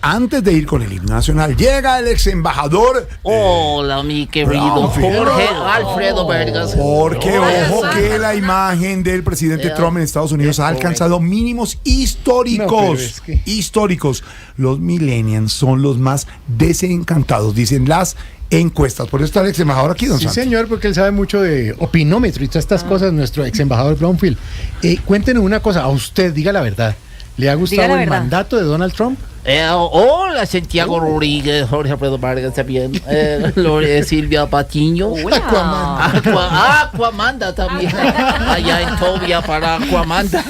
Antes de ir con el himno nacional, llega el ex embajador. Hola, mi querido Jorge Alfredo Vargas. Porque ojo que la imagen del presidente Trump en Estados Unidos ha alcanzado mínimos históricos. Históricos. Los millennials son los más desencantados, dicen las encuestas. Por eso está el ex embajador aquí, don Santos. Sí, señor, porque él sabe mucho de opinómetro y todas estas cosas, nuestro ex embajador Brownfield. Cuéntenos una cosa, a usted, diga la verdad. ¿Le ha gustado el mandato de Donald Trump? Hola, Santiago Rodríguez, Jorge Alfredo Vargas también, Silvia Patiño, Aquamanda también, allá en Tobia para Aquamanda,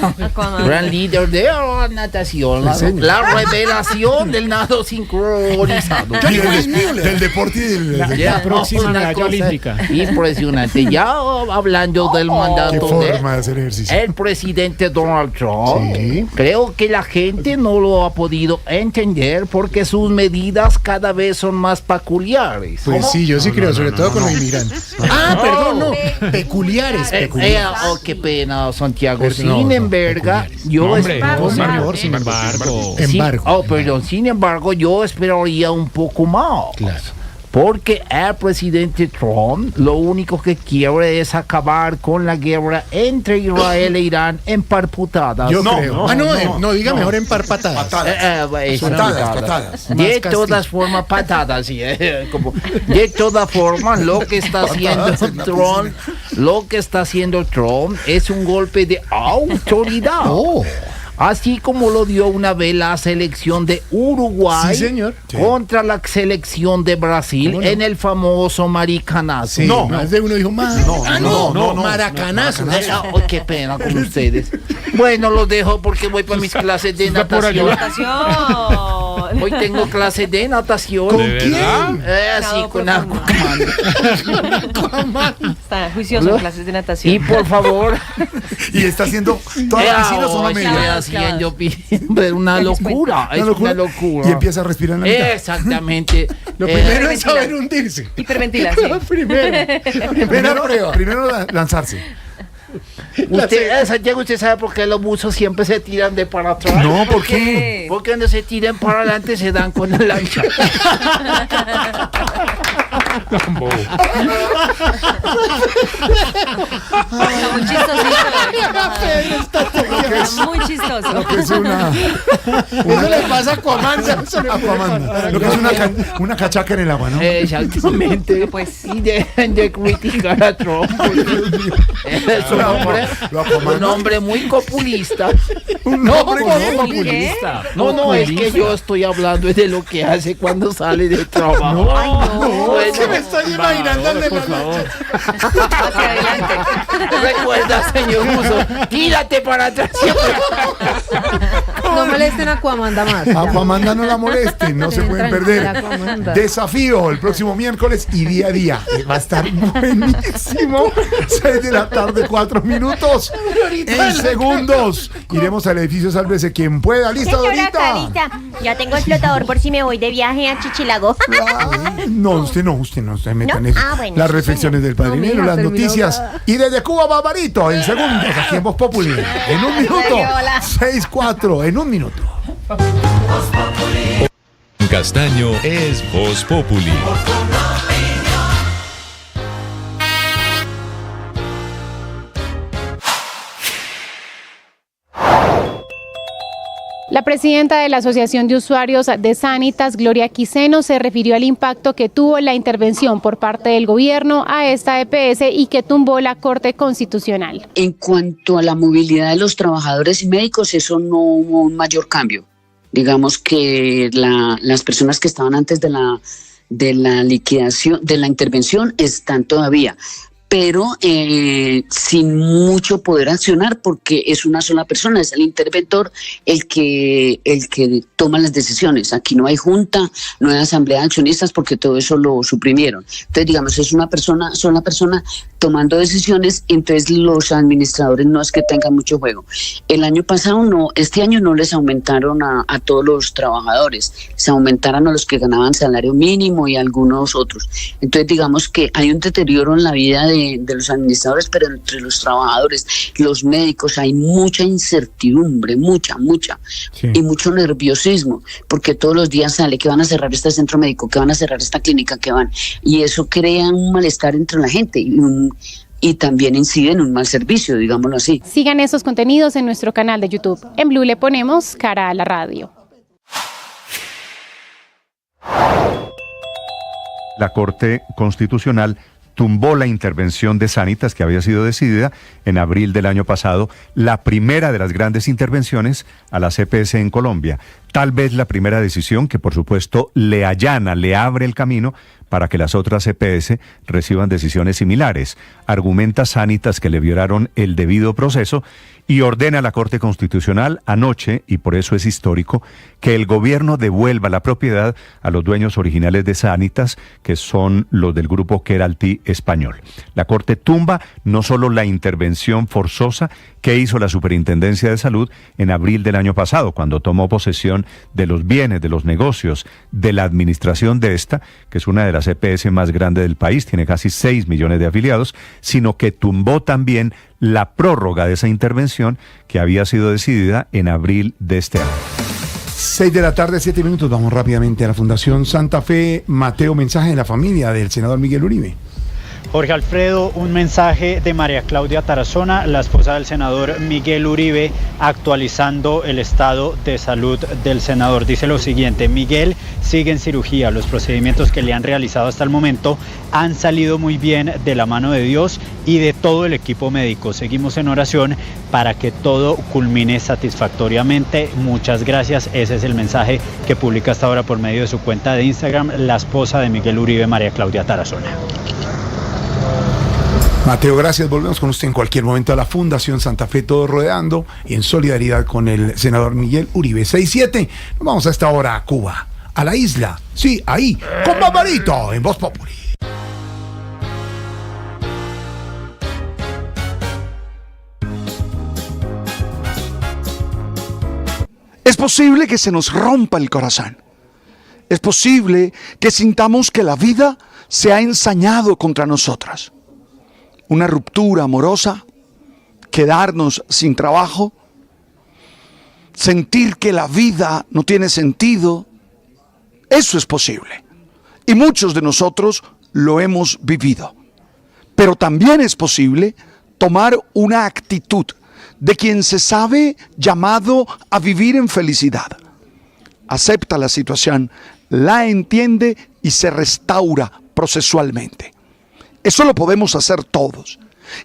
gran líder de la natación, la revelación del nado sincronizado, del deporte y la próxima medalla olímpica. Impresionante. Ya hablando del mandato de hacer ejercicio. El presidente Donald Trump, creo que la gente no lo ha podido entender porque sus medidas cada vez son más peculiares. Pues sí, yo sí creo, sobre todo con los inmigrantes. Peculiares. Qué pena, Santiago. Sin embargo, yo esperaría un poco más. Claro. Porque el presidente Trump lo único que quiere es acabar con la guerra entre Israel e Irán en par putadas. Yo creo. Diga mejor en par patadas. Patadas. De todas formas, patadas. Sí, de todas formas, lo que está haciendo Trump es un golpe de autoridad. Así como lo dio una vez la selección de Uruguay contra la selección de Brasil en el famoso maracanazo. Más de uno dijo maracanazo. Qué pena con ustedes. Bueno, los dejo porque voy para mis clases de natación. Hoy tengo clases de natación. ¿Con quién? Así con Aquamanda. Está juicioso en clases de natación. Y por favor. Y está haciendo todas las piscinas o una media. Una locura. Es una locura. Y empieza a respirar en la mitad. Exactamente. Lo primero es saber hundirse. Hiperventilación. Primero lanzarse. Santiago, ¿usted sabe por qué los buzos siempre se tiran de para atrás? No, ¿por qué? Porque cuando se tiran para adelante se dan con la lancha. Muy chistosito. Muy chistoso. Lo que es una eso le pasa a Aquamanda. Lo que es una cachaca en el agua, ¿no? Exactamente. Pues sí, dejen de criticar a Trump. Es un hombre muy populista. Un hombre populista. No, es que yo estoy hablando de lo que hace cuando sale de trabajo. Se me estoy imaginando el de por favor. Hacia adelante. Recuerda, señor Muso, tírate para atrás siempre. No molesten a Aquamanda más. Aquamanda no la molesten, no se pueden perder. Desafío el próximo miércoles y día a día. Va a estar buenísimo. 6 de la tarde, 4 minutos. En segundos iremos al edificio Sálvese quien pueda. ¿Lista, Dorita? Lista. Ya tengo el flotador por si me voy de viaje a Chichilago. Usted no se meta en eso. Bueno, las reflexiones del padrinero, las noticias. Y desde Cuba, Barbarito, en segundos, aquí en Voz Populi. En un minuto. 6-4, en un minuto. Castaño es Voz Populi. La presidenta de la Asociación de Usuarios de Sanitas, Gloria Quiseno, se refirió al impacto que tuvo la intervención por parte del gobierno a esta EPS y que tumbó la Corte Constitucional. En cuanto a la movilidad de los trabajadores y médicos, eso no hubo un mayor cambio. Digamos que las personas que estaban antes de la liquidación, de la intervención, están todavía, pero sin mucho poder accionar porque es una sola persona, es el interventor el que toma las decisiones. Aquí no hay junta, no hay asamblea de accionistas porque todo eso lo suprimieron. Entonces, digamos, es una sola persona tomando decisiones, entonces los administradores no es que tengan mucho juego. El año pasado este año no les aumentaron a todos los trabajadores, se aumentaron a los que ganaban salario mínimo y a algunos otros. Entonces, digamos que hay un deterioro en la vida de de los administradores, pero entre los trabajadores, los médicos, hay mucha incertidumbre, mucha, sí, y mucho nerviosismo, porque todos los días sale que van a cerrar este centro médico, que van a cerrar esta clínica, que van, y eso crea un malestar entre la gente y también incide en un mal servicio, digámoslo así. Sigan esos contenidos en nuestro canal de YouTube. En Blue le ponemos cara a la radio. La Corte Constitucional tumbó la intervención de Sanitas que había sido decidida en abril del año pasado, la primera de las grandes intervenciones a la EPS en Colombia. Tal vez la primera decisión que, por supuesto, le allana, le abre el camino para que las otras EPS reciban decisiones similares. Argumenta Sanitas que le violaron el debido proceso y ordena a la Corte Constitucional anoche, y por eso es histórico, que el gobierno devuelva la propiedad a los dueños originales de Sanitas, que son los del grupo Keralty español. La Corte tumba no solo la intervención forzosa que hizo la Superintendencia de Salud en abril del año pasado, cuando tomó posesión de los bienes, de los negocios, de la administración de esta, que es una de las EPS más grandes del país, tiene casi 6 millones de afiliados, sino que tumbó también la prórroga de esa intervención que había sido decidida en abril de este año. 6 de la tarde, 7 minutos. Vamos rápidamente a la Fundación Santa Fe. Mateo, mensaje de la familia del senador Miguel Uribe. Jorge Alfredo, un mensaje de María Claudia Tarazona, la esposa del senador Miguel Uribe, actualizando el estado de salud del senador. Dice lo siguiente: Miguel sigue en cirugía, los procedimientos que le han realizado hasta el momento han salido muy bien de la mano de Dios y de todo el equipo médico. Seguimos en oración para que todo culmine satisfactoriamente. Muchas gracias. Ese es el mensaje que publica hasta ahora por medio de su cuenta de Instagram la esposa de Miguel Uribe, María Claudia Tarazona. Mateo, gracias. Volvemos con usted en cualquier momento a la Fundación Santa Fe, todo rodeando en solidaridad con el senador Miguel Uribe. 6-7. Nos vamos a esta hora a Cuba, a la isla. Sí, ahí, con Barbarito, en Voz Populi. Es posible que se nos rompa el corazón. Es posible que sintamos que la vida se ha ensañado contra nosotras. Una ruptura amorosa, quedarnos sin trabajo, sentir que la vida no tiene sentido. Eso es posible. Y muchos de nosotros lo hemos vivido. Pero también es posible tomar una actitud de quien se sabe llamado a vivir en felicidad. Acepta la situación, la entiende y se restaura procesualmente. Eso lo podemos hacer todos.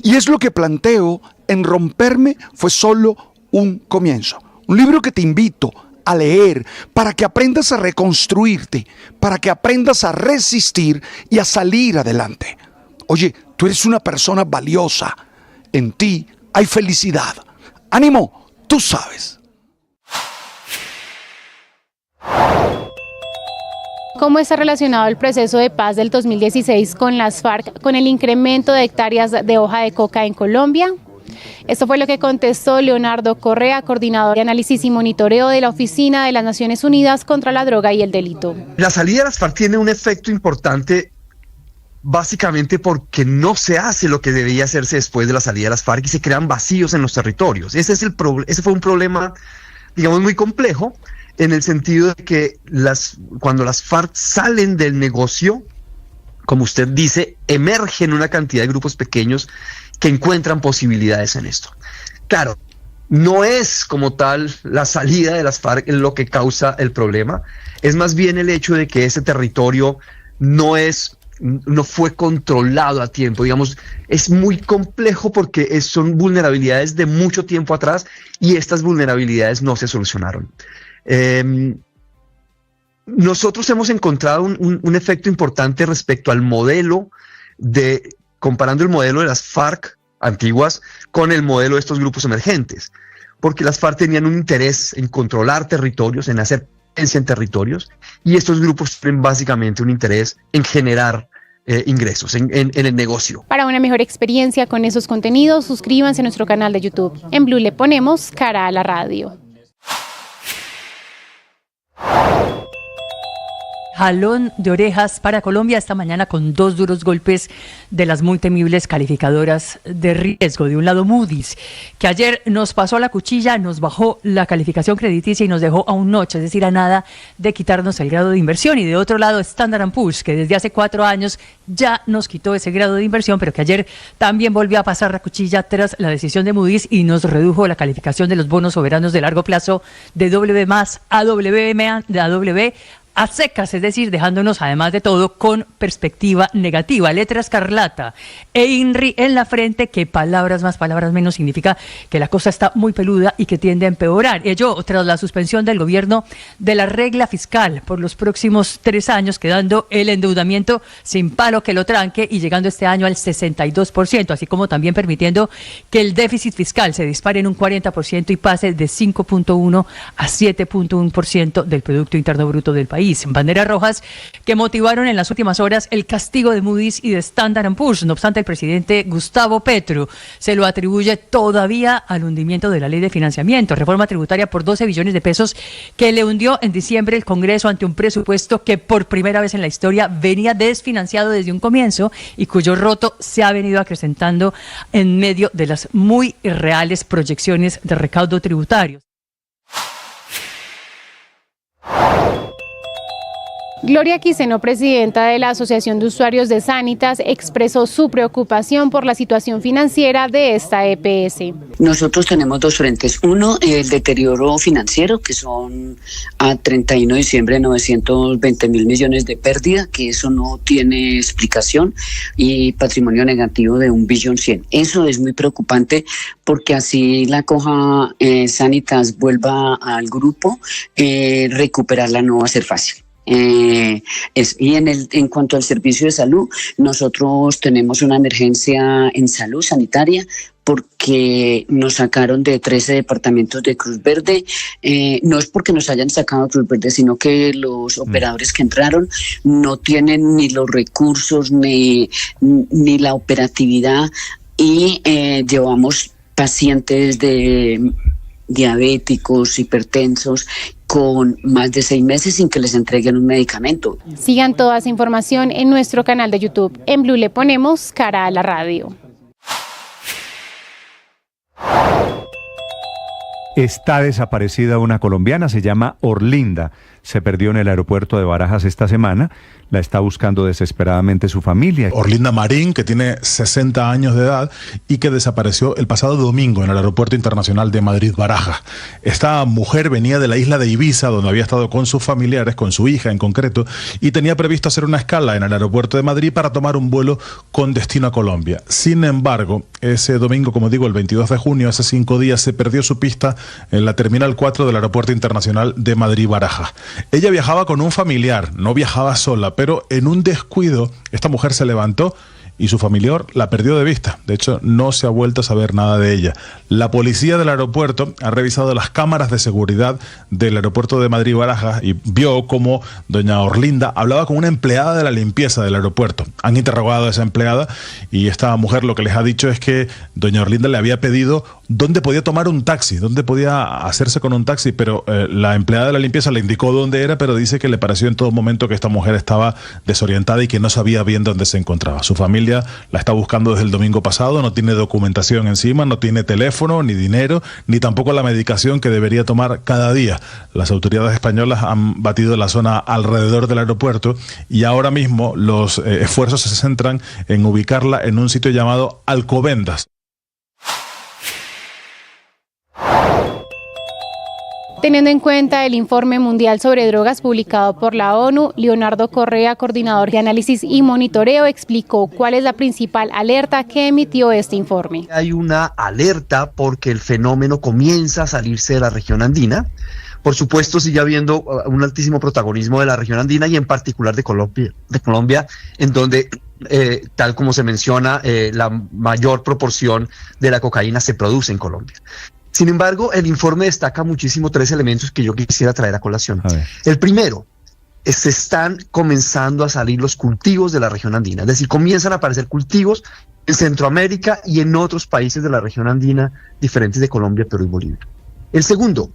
Y es lo que planteo en Romperme fue solo un comienzo. Un libro que te invito a leer para que aprendas a reconstruirte, para que aprendas a resistir y a salir adelante. Oye, tú eres una persona valiosa. En ti hay felicidad. ¡Ánimo! Tú sabes. ¿Cómo está relacionado el proceso de paz del 2016 con las FARC, con el incremento de hectáreas de hoja de coca en Colombia? Esto fue lo que contestó Leonardo Correa, coordinador de análisis y monitoreo de la Oficina de las Naciones Unidas contra la Droga y el Delito. La salida de las FARC tiene un efecto importante básicamente porque no se hace lo que debía hacerse después de la salida de las FARC y se crean vacíos en los territorios. Ese fue un problema, digamos, muy complejo, en el sentido de que cuando las FARC salen del negocio, como usted dice, emergen una cantidad de grupos pequeños que encuentran posibilidades en esto. Claro, no es como tal la salida de las FARC lo que causa el problema, es más bien el hecho de que ese territorio no fue controlado a tiempo. Digamos, es muy complejo porque son vulnerabilidades de mucho tiempo atrás y estas vulnerabilidades no se solucionaron. Nosotros hemos encontrado un efecto importante respecto al modelo comparando el modelo de las FARC antiguas con el modelo de estos grupos emergentes, porque las FARC tenían un interés en controlar territorios, en hacer presencia en territorios, y estos grupos tienen básicamente un interés en generar ingresos en el negocio. Para una mejor experiencia con esos contenidos, suscríbanse a nuestro canal de YouTube. En Blue le ponemos cara a la radio. jalón de orejas para Colombia esta mañana con 2 duros golpes de las muy temibles calificadoras de riesgo. De un lado Moody's, que ayer nos pasó la cuchilla, nos bajó la calificación crediticia y nos dejó a un notch, es decir, a nada de quitarnos el grado de inversión. Y de otro lado Standard & Poor's, que desde hace 4 años ya nos quitó ese grado de inversión, pero que ayer también volvió a pasar la cuchilla tras la decisión de Moody's y nos redujo la calificación de los bonos soberanos de largo plazo de W+ a W a secas, es decir, dejándonos además de todo con perspectiva negativa, letra escarlata e INRI en la frente, que palabras más, palabras menos significa que la cosa está muy peluda y que tiende a empeorar. Ello tras la suspensión del gobierno de la regla fiscal por los próximos 3 años, quedando el endeudamiento sin palo que lo tranque y llegando este año al 62%, así como también permitiendo que el déficit fiscal se dispare en un 40% y pase de 5.1 a 7.1% del Producto Interno Bruto del país. Banderas rojas que motivaron en las últimas horas el castigo de Moody's y de Standard & Poor's. No obstante, el presidente Gustavo Petro se lo atribuye todavía al hundimiento de la ley de financiamiento, reforma tributaria por 12 billones de pesos que le hundió en diciembre el Congreso ante un presupuesto que por primera vez en la historia venía desfinanciado desde un comienzo y cuyo roto se ha venido acrecentando en medio de las muy irreales proyecciones de recaudo tributario. Gloria Quiseno, presidenta de la Asociación de Usuarios de Sanitas, expresó su preocupación por la situación financiera de esta EPS. Nosotros tenemos 2 frentes. Uno, el deterioro financiero, que son a 31 de diciembre 920.000 millones de pérdida, que eso no tiene explicación, y patrimonio negativo de 1.100 billones. Eso es muy preocupante porque así la Coja Sanitas vuelva al grupo, recuperarla no va a ser fácil. Y en cuanto al servicio de salud, nosotros tenemos una emergencia en salud sanitaria porque nos sacaron de 13 departamentos de Cruz Verde. No es porque nos hayan sacado de Cruz Verde, sino que los operadores que entraron no tienen ni los recursos ni la operatividad, y llevamos pacientes de diabéticos, hipertensos, con más de 6 meses sin que les entreguen un medicamento. Sigan toda esa información en nuestro canal de YouTube. En Blue le ponemos cara a la radio. Está desaparecida una colombiana, se llama Orlinda. Se perdió en el aeropuerto de Barajas esta semana. La está buscando desesperadamente su familia. Orlinda Marín, que tiene 60 años de edad y que desapareció el pasado domingo en el Aeropuerto Internacional de Madrid-Barajas. Esta mujer venía de la isla de Ibiza, donde había estado con sus familiares, con su hija en concreto, y tenía previsto hacer una escala en el aeropuerto de Madrid para tomar un vuelo con destino a Colombia. Sin embargo, ese domingo, como digo, el 22 de junio, hace 5 días, se perdió su pista en la Terminal 4 del Aeropuerto Internacional de Madrid-Barajas. Ella viajaba con un familiar, no viajaba sola, pero en un descuido esta mujer se levantó y su familiar la perdió de vista. De hecho, no se ha vuelto a saber nada de ella. La policía del aeropuerto ha revisado las cámaras de seguridad del aeropuerto de Madrid-Barajas y vio cómo doña Orlinda hablaba con una empleada de la limpieza del aeropuerto. Han interrogado a esa empleada y esta mujer lo que les ha dicho es que doña Orlinda le había pedido dónde podía tomar un taxi, dónde podía hacerse con un taxi, pero la empleada de la limpieza le indicó dónde era, pero dice que le pareció en todo momento que esta mujer estaba desorientada y que no sabía bien dónde se encontraba. Su familia la está buscando desde el domingo pasado, no tiene documentación encima, no tiene teléfono, ni dinero, ni tampoco la medicación que debería tomar cada día. Las autoridades españolas han batido la zona alrededor del aeropuerto y ahora mismo los esfuerzos se centran en ubicarla en un sitio llamado Alcobendas. Teniendo en cuenta el informe mundial sobre drogas publicado por la ONU, Leonardo Correa, coordinador de análisis y monitoreo, explicó cuál es la principal alerta que emitió este informe. Hay una alerta porque el fenómeno comienza a salirse de la región andina. Por supuesto, sigue habiendo un altísimo protagonismo de la región andina y en particular de Colombia, en donde, tal como se menciona, la mayor proporción de la cocaína se produce en Colombia. Sin embargo, el informe destaca muchísimo 3 elementos que yo quisiera traer a colación. El primero, se están comenzando a salir los cultivos de la región andina, es decir, comienzan a aparecer cultivos en Centroamérica y en otros países de la región andina diferentes de Colombia, Perú y Bolivia. El segundo,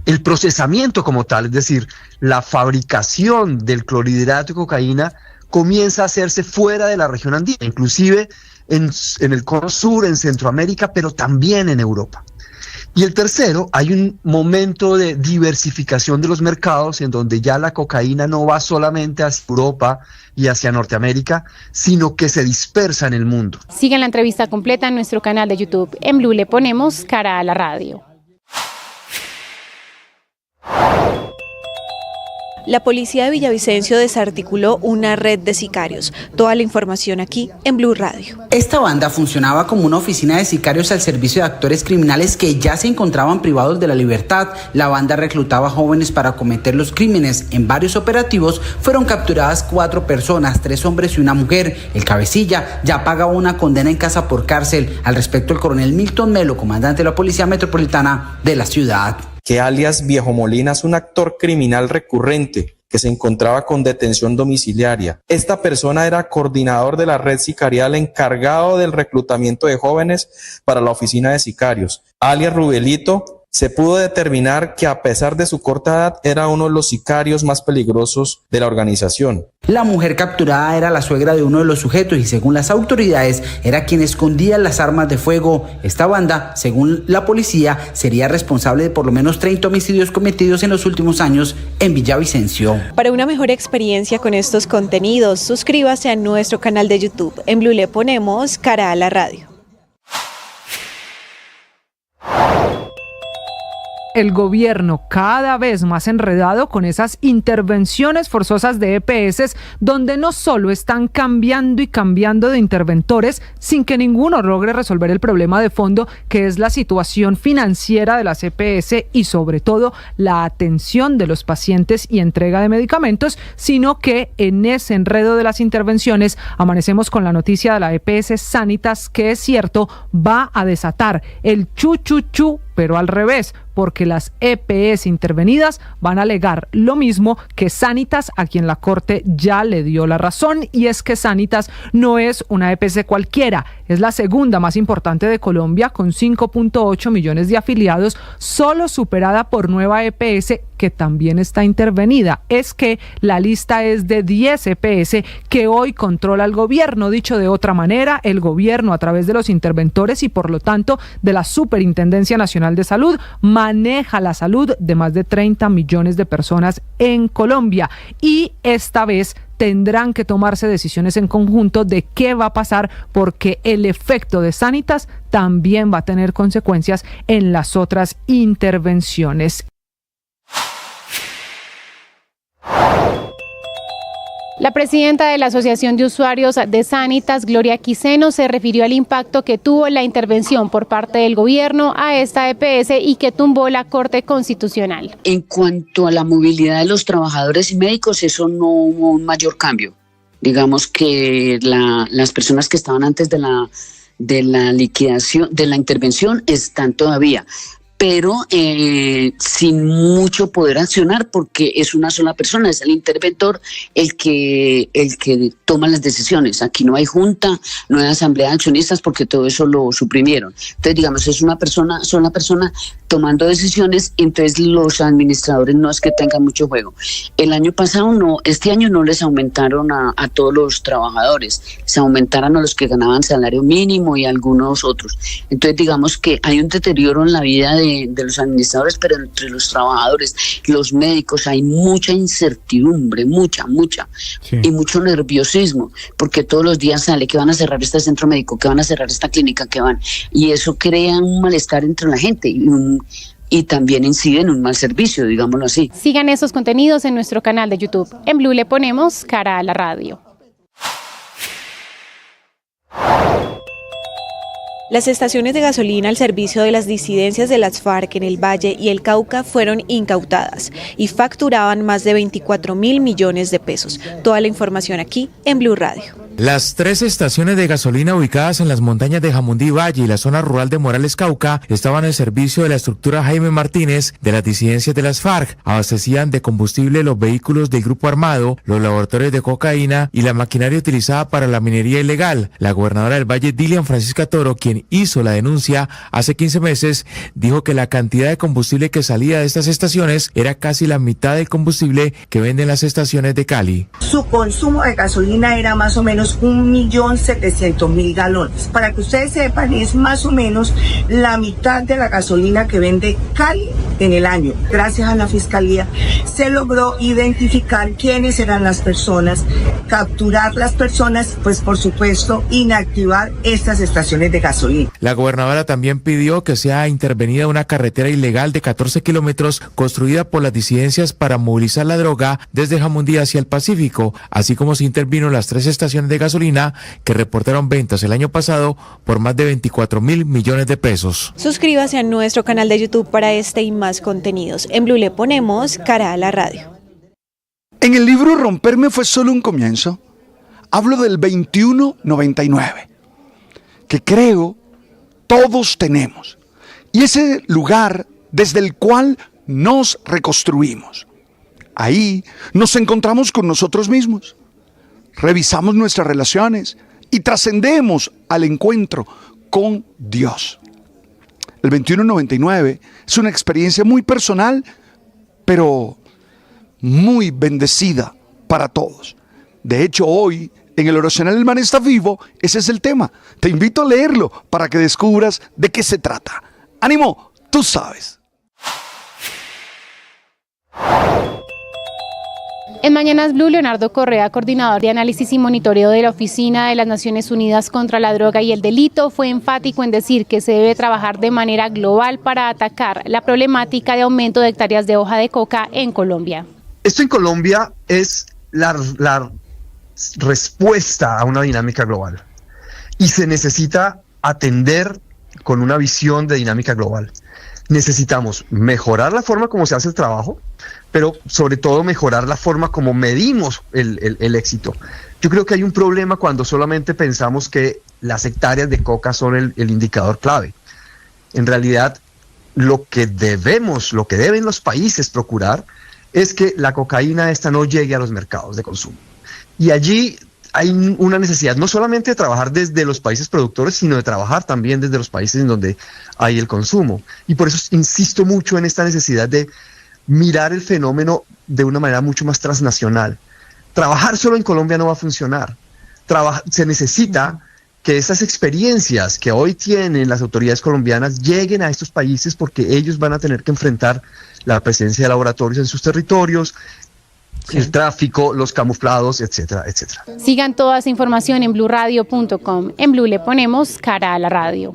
el procesamiento como tal, es decir, la fabricación del clorhidrato de cocaína comienza a hacerse fuera de la región andina, inclusive en el cono sur, en Centroamérica, pero también en Europa. Y el tercero, hay un momento de diversificación de los mercados en donde ya la cocaína no va solamente hacia Europa y hacia Norteamérica, sino que se dispersa en el mundo. Sigan la entrevista completa en nuestro canal de YouTube. En Blue le ponemos cara a la radio. La policía de Villavicencio desarticuló una red de sicarios. Toda la información aquí en Blue Radio. Esta banda funcionaba como una oficina de sicarios al servicio de actores criminales que ya se encontraban privados de la libertad. La banda reclutaba jóvenes para cometer los crímenes. En varios operativos fueron capturadas 4 personas, 3 hombres y una mujer. El cabecilla ya pagaba una condena en casa por cárcel. Al respecto, el coronel Milton Melo, comandante de la Policía Metropolitana de la ciudad. Que alias Viejo Molina es un actor criminal recurrente que se encontraba con detención domiciliaria. Esta persona era coordinador de la red sicarial encargado del reclutamiento de jóvenes para la oficina de sicarios. Alias Rubelito, se pudo determinar que a pesar de su corta edad era uno de los sicarios más peligrosos de la organización. La mujer capturada era la suegra de uno de los sujetos y según las autoridades era quien escondía las armas de fuego. Esta banda, según la policía, sería responsable de por lo menos 30 homicidios cometidos en los últimos años en Villavicencio. Para una mejor experiencia con estos contenidos, suscríbase a nuestro canal de YouTube. En Blue le ponemos cara a la radio. El gobierno cada vez más enredado con esas intervenciones forzosas de EPS, donde no solo están cambiando y cambiando de interventores sin que ninguno logre resolver el problema de fondo, que es la situación financiera de las EPS y sobre todo la atención de los pacientes y entrega de medicamentos, sino que en ese enredo de las intervenciones amanecemos con la noticia de la EPS Sanitas, que es cierto, va a desatar el chu, pero al revés, porque las EPS intervenidas van a alegar lo mismo que Sanitas, a quien la Corte ya le dio la razón, y es que Sanitas no es una EPS cualquiera, es la segunda más importante de Colombia con 5.8 millones de afiliados, solo superada por Nueva EPS, que también está intervenida. Es que la lista es de 10 EPS que hoy controla el gobierno. Dicho de otra manera, el gobierno a través de los interventores y por lo tanto de la Superintendencia Nacional de Salud maneja la salud de más de 30 millones de personas en Colombia, y esta vez tendrán que tomarse decisiones en conjunto de qué va a pasar, porque el efecto de Sanitas también va a tener consecuencias en las otras intervenciones. La presidenta de la Asociación de Usuarios de Sanitas, Gloria Quiseno, se refirió al impacto que tuvo la intervención por parte del gobierno a esta EPS y que tumbó la Corte Constitucional. En cuanto a la movilidad de los trabajadores y médicos, eso no hubo un mayor cambio. Digamos que las personas que estaban antes de la liquidación, de la intervención, están todavía, pero sin mucho poder accionar, porque es una sola persona, es el interventor el que toma las decisiones. Aquí no hay junta, no hay asamblea de accionistas, porque todo eso lo suprimieron. Entonces, digamos, es una sola persona tomando decisiones, entonces los administradores no es que tengan mucho juego. El año pasado este año no les aumentaron a todos los trabajadores, se aumentaron a los que ganaban salario mínimo y a algunos otros. Entonces, digamos que hay un deterioro en la vida de los administradores, pero entre los trabajadores, los médicos, hay mucha incertidumbre, mucha, sí, y mucho nerviosismo, porque todos los días sale que van a cerrar este centro médico, que van a cerrar esta clínica, que van, y eso crea un malestar entre la gente y también incide en un mal servicio, digámoslo así. Sigan esos contenidos en nuestro canal de YouTube. En Blue le ponemos cara a la radio. Las estaciones de gasolina al servicio de las disidencias de las FARC en el Valle y el Cauca fueron incautadas y facturaban más de 24.000 millones de pesos. Toda la información aquí en Blue Radio. Las 3 estaciones de gasolina ubicadas en las montañas de Jamundí Valle y la zona rural de Morales Cauca estaban en servicio de la estructura Jaime Martínez de las disidencias de las FARC. Abastecían de combustible los vehículos del grupo armado, los laboratorios de cocaína y la maquinaria utilizada para la minería ilegal. La gobernadora del Valle, Dilian Francisca Toro, quien hizo la denuncia hace 15 meses, dijo que la cantidad de combustible que salía de estas estaciones era casi la mitad del combustible que venden las estaciones de Cali. Su consumo de gasolina era más o menos 1.700.000 galones. Para que ustedes sepan, es más o menos la mitad de la gasolina que vende Cali en el año. Gracias a la Fiscalía se logró identificar quiénes eran las personas, capturar las personas, pues por supuesto inactivar estas estaciones de gasolina. La gobernadora también pidió que sea intervenida una carretera ilegal de 14 kilómetros construida por las disidencias para movilizar la droga desde Jamundí hacia el Pacífico, así como se intervino las 3 estaciones de gasolina que reportaron ventas el año pasado por más de 24.000 millones de pesos. Suscríbase a nuestro canal de YouTube para este y más contenidos. En Blue le ponemos cara a la radio. En el libro Romperme fue solo un comienzo, hablo del 2199, que creo todos tenemos, y ese lugar desde el cual nos reconstruimos. Ahí nos encontramos con nosotros mismos, revisamos nuestras relaciones y trascendemos al encuentro con Dios. El 2199 es una experiencia muy personal, pero muy bendecida para todos. De hecho, hoy en el oracional El Man está vivo, ese es el tema. Te invito a leerlo para que descubras de qué se trata. ¡Ánimo! Tú sabes. En Mañanas Blue, Leonardo Correa, coordinador de análisis y monitoreo de la Oficina de las Naciones Unidas contra la Droga y el Delito, fue enfático en decir que se debe trabajar de manera global para atacar la problemática de aumento de hectáreas de hoja de coca en Colombia. Esto en Colombia es la respuesta a una dinámica global y se necesita atender con una visión de dinámica global. Necesitamos mejorar la forma como se hace el trabajo, pero sobre todo mejorar la forma como medimos el éxito. Yo creo que hay un problema cuando solamente pensamos que las hectáreas de coca son el indicador clave. En realidad, lo que deben los países procurar es que la cocaína esta no llegue a los mercados de consumo. Y allí hay una necesidad no solamente de trabajar desde los países productores, sino de trabajar también desde los países en donde hay el consumo. Y por eso insisto mucho en esta necesidad de mirar el fenómeno de una manera mucho más transnacional. Trabajar solo en Colombia no va a funcionar. Se necesita que esas experiencias que hoy tienen las autoridades colombianas lleguen a estos países, porque ellos van a tener que enfrentar la presencia de laboratorios en sus territorios, el tráfico, los camuflados, etcétera, etcétera. Sigan toda esa información en bluradio.com. En Blue le ponemos cara a la radio.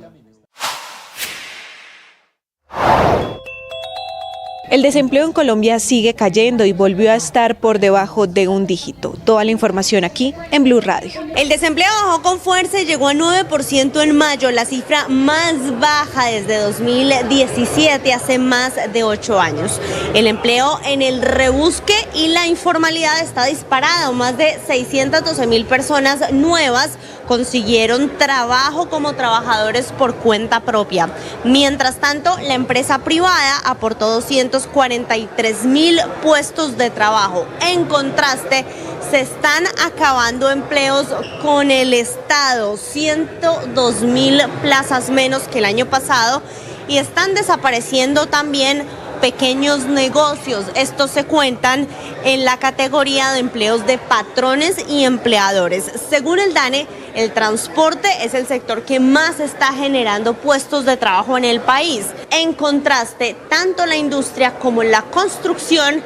El desempleo en Colombia sigue cayendo y volvió a estar por debajo de un dígito. Toda la información aquí en Blue Radio. El desempleo bajó con fuerza y llegó a 9% en mayo, la cifra más baja desde 2017, hace más de 8 años. El empleo en el rebusque y la informalidad está disparado. Más de 612.000 personas nuevas consiguieron trabajo como trabajadores por cuenta propia. Mientras tanto, la empresa privada aportó 243.000 puestos de trabajo. En contraste, se están acabando empleos con el Estado, 102.000 plazas menos que el año pasado, y están desapareciendo también pequeños negocios. Estos se cuentan en la categoría de empleos de patrones y empleadores. Según el DANE, el transporte es el sector que más está generando puestos de trabajo en el país. En contraste, tanto la industria como la construcción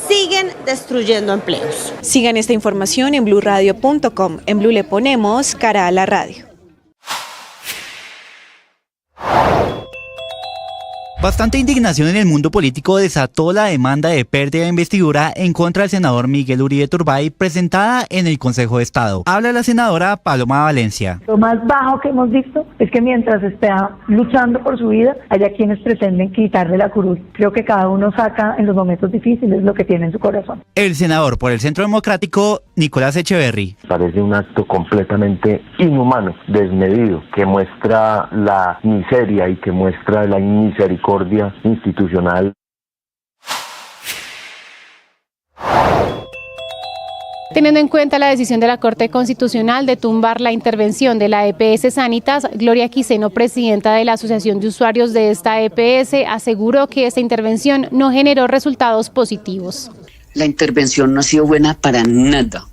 siguen destruyendo empleos. Sigan esta información en bluradio.com. En Blue le ponemos cara a la radio. Bastante indignación en el mundo político desató la demanda de pérdida de investidura en contra del senador Miguel Uribe Turbay presentada en el Consejo de Estado. Habla la senadora Paloma Valencia. Lo más bajo que hemos visto es que mientras está luchando por su vida, haya quienes pretenden quitarle la curul. Creo que cada uno saca en los momentos difíciles lo que tiene en su corazón. El senador por el Centro Democrático Nicolás Echeverry. Parece un acto completamente inhumano, desmedido, que muestra la miseria y que muestra la misericordia institucional. Teniendo en cuenta la decisión de la Corte Constitucional de tumbar la intervención de la EPS Sanitas, Gloria Quiseno, presidenta de la Asociación de Usuarios de esta EPS, aseguró que esta intervención no generó resultados positivos. La intervención no ha sido buena para nada.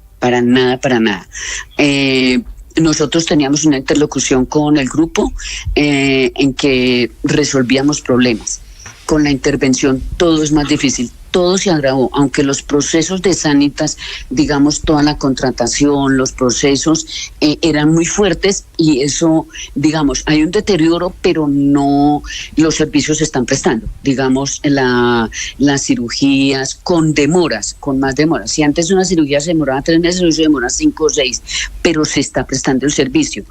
Nosotros teníamos una interlocución con el grupo en que resolvíamos problemas. Con la intervención todo es más difícil, todo se agravó, aunque los procesos de Sanitas, digamos, toda la contratación, los procesos eran muy fuertes y eso, digamos, hay un deterioro, pero no, los servicios se están prestando, digamos, las cirugías con demoras, con más demoras. Si antes una cirugía se demoraba 3 meses, hoy se demora 5 o 6, pero se está prestando el servicio.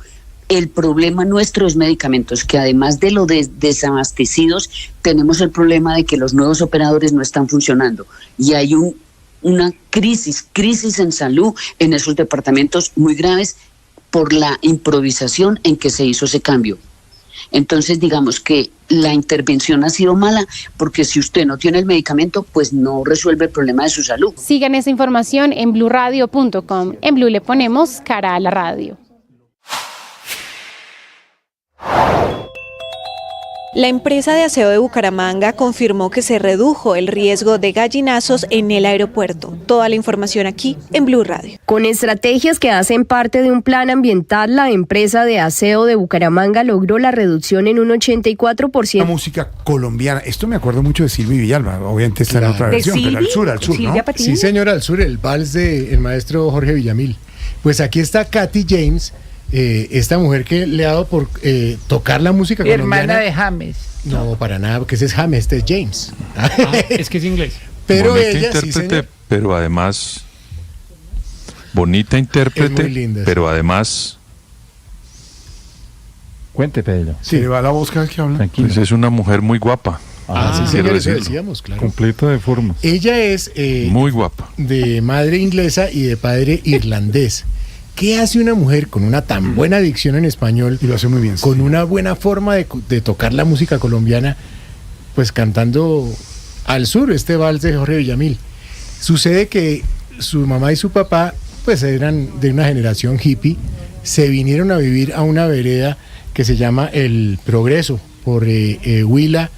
El problema nuestro es medicamentos, que además de lo desabastecidos, tenemos el problema de que los nuevos operadores no están funcionando y hay una crisis en salud en esos departamentos muy graves por la improvisación en que se hizo ese cambio. Entonces, digamos que la intervención ha sido mala porque si usted no tiene el medicamento, pues no resuelve el problema de su salud. Sigan esa información en bluradio.com. En Blue le ponemos cara a la radio. La empresa de aseo de Bucaramanga confirmó que se redujo el riesgo de gallinazos en el aeropuerto. Toda la información aquí en Blue Radio. Con estrategias que hacen parte de un plan ambiental, la empresa de aseo de Bucaramanga logró la reducción en un 84%. La música colombiana, esto me acuerdo mucho de Silvia Villalba, obviamente está en otra versión, pero al sur, ¿no? Sí, señora, al sur, el vals del maestro Jorge Villamil. Pues aquí está Katy James, esta mujer que le ha dado por tocar la música colombiana. Hermana de James. No, para nada, porque ese es James, este es James. Es que es inglés. Pero bonita ella, intérprete, pero además bonita intérprete, pero además cuente, Pedro. Sí, le va la voz cada vez que habla. Tranquilo. Pues es una mujer muy guapa. Sí, eso decíamos, claro. Completa de forma. Ella es muy guapa, de madre inglesa y de padre irlandés. ¿Qué hace una mujer con una tan buena dicción en español? Y lo hace muy bien. Con una buena forma de tocar la música colombiana, pues cantando al sur este vals de Jorge Villamil. Sucede que su mamá y su papá, pues eran de una generación hippie, se vinieron a vivir a una vereda que se llama El Progreso, por Huila,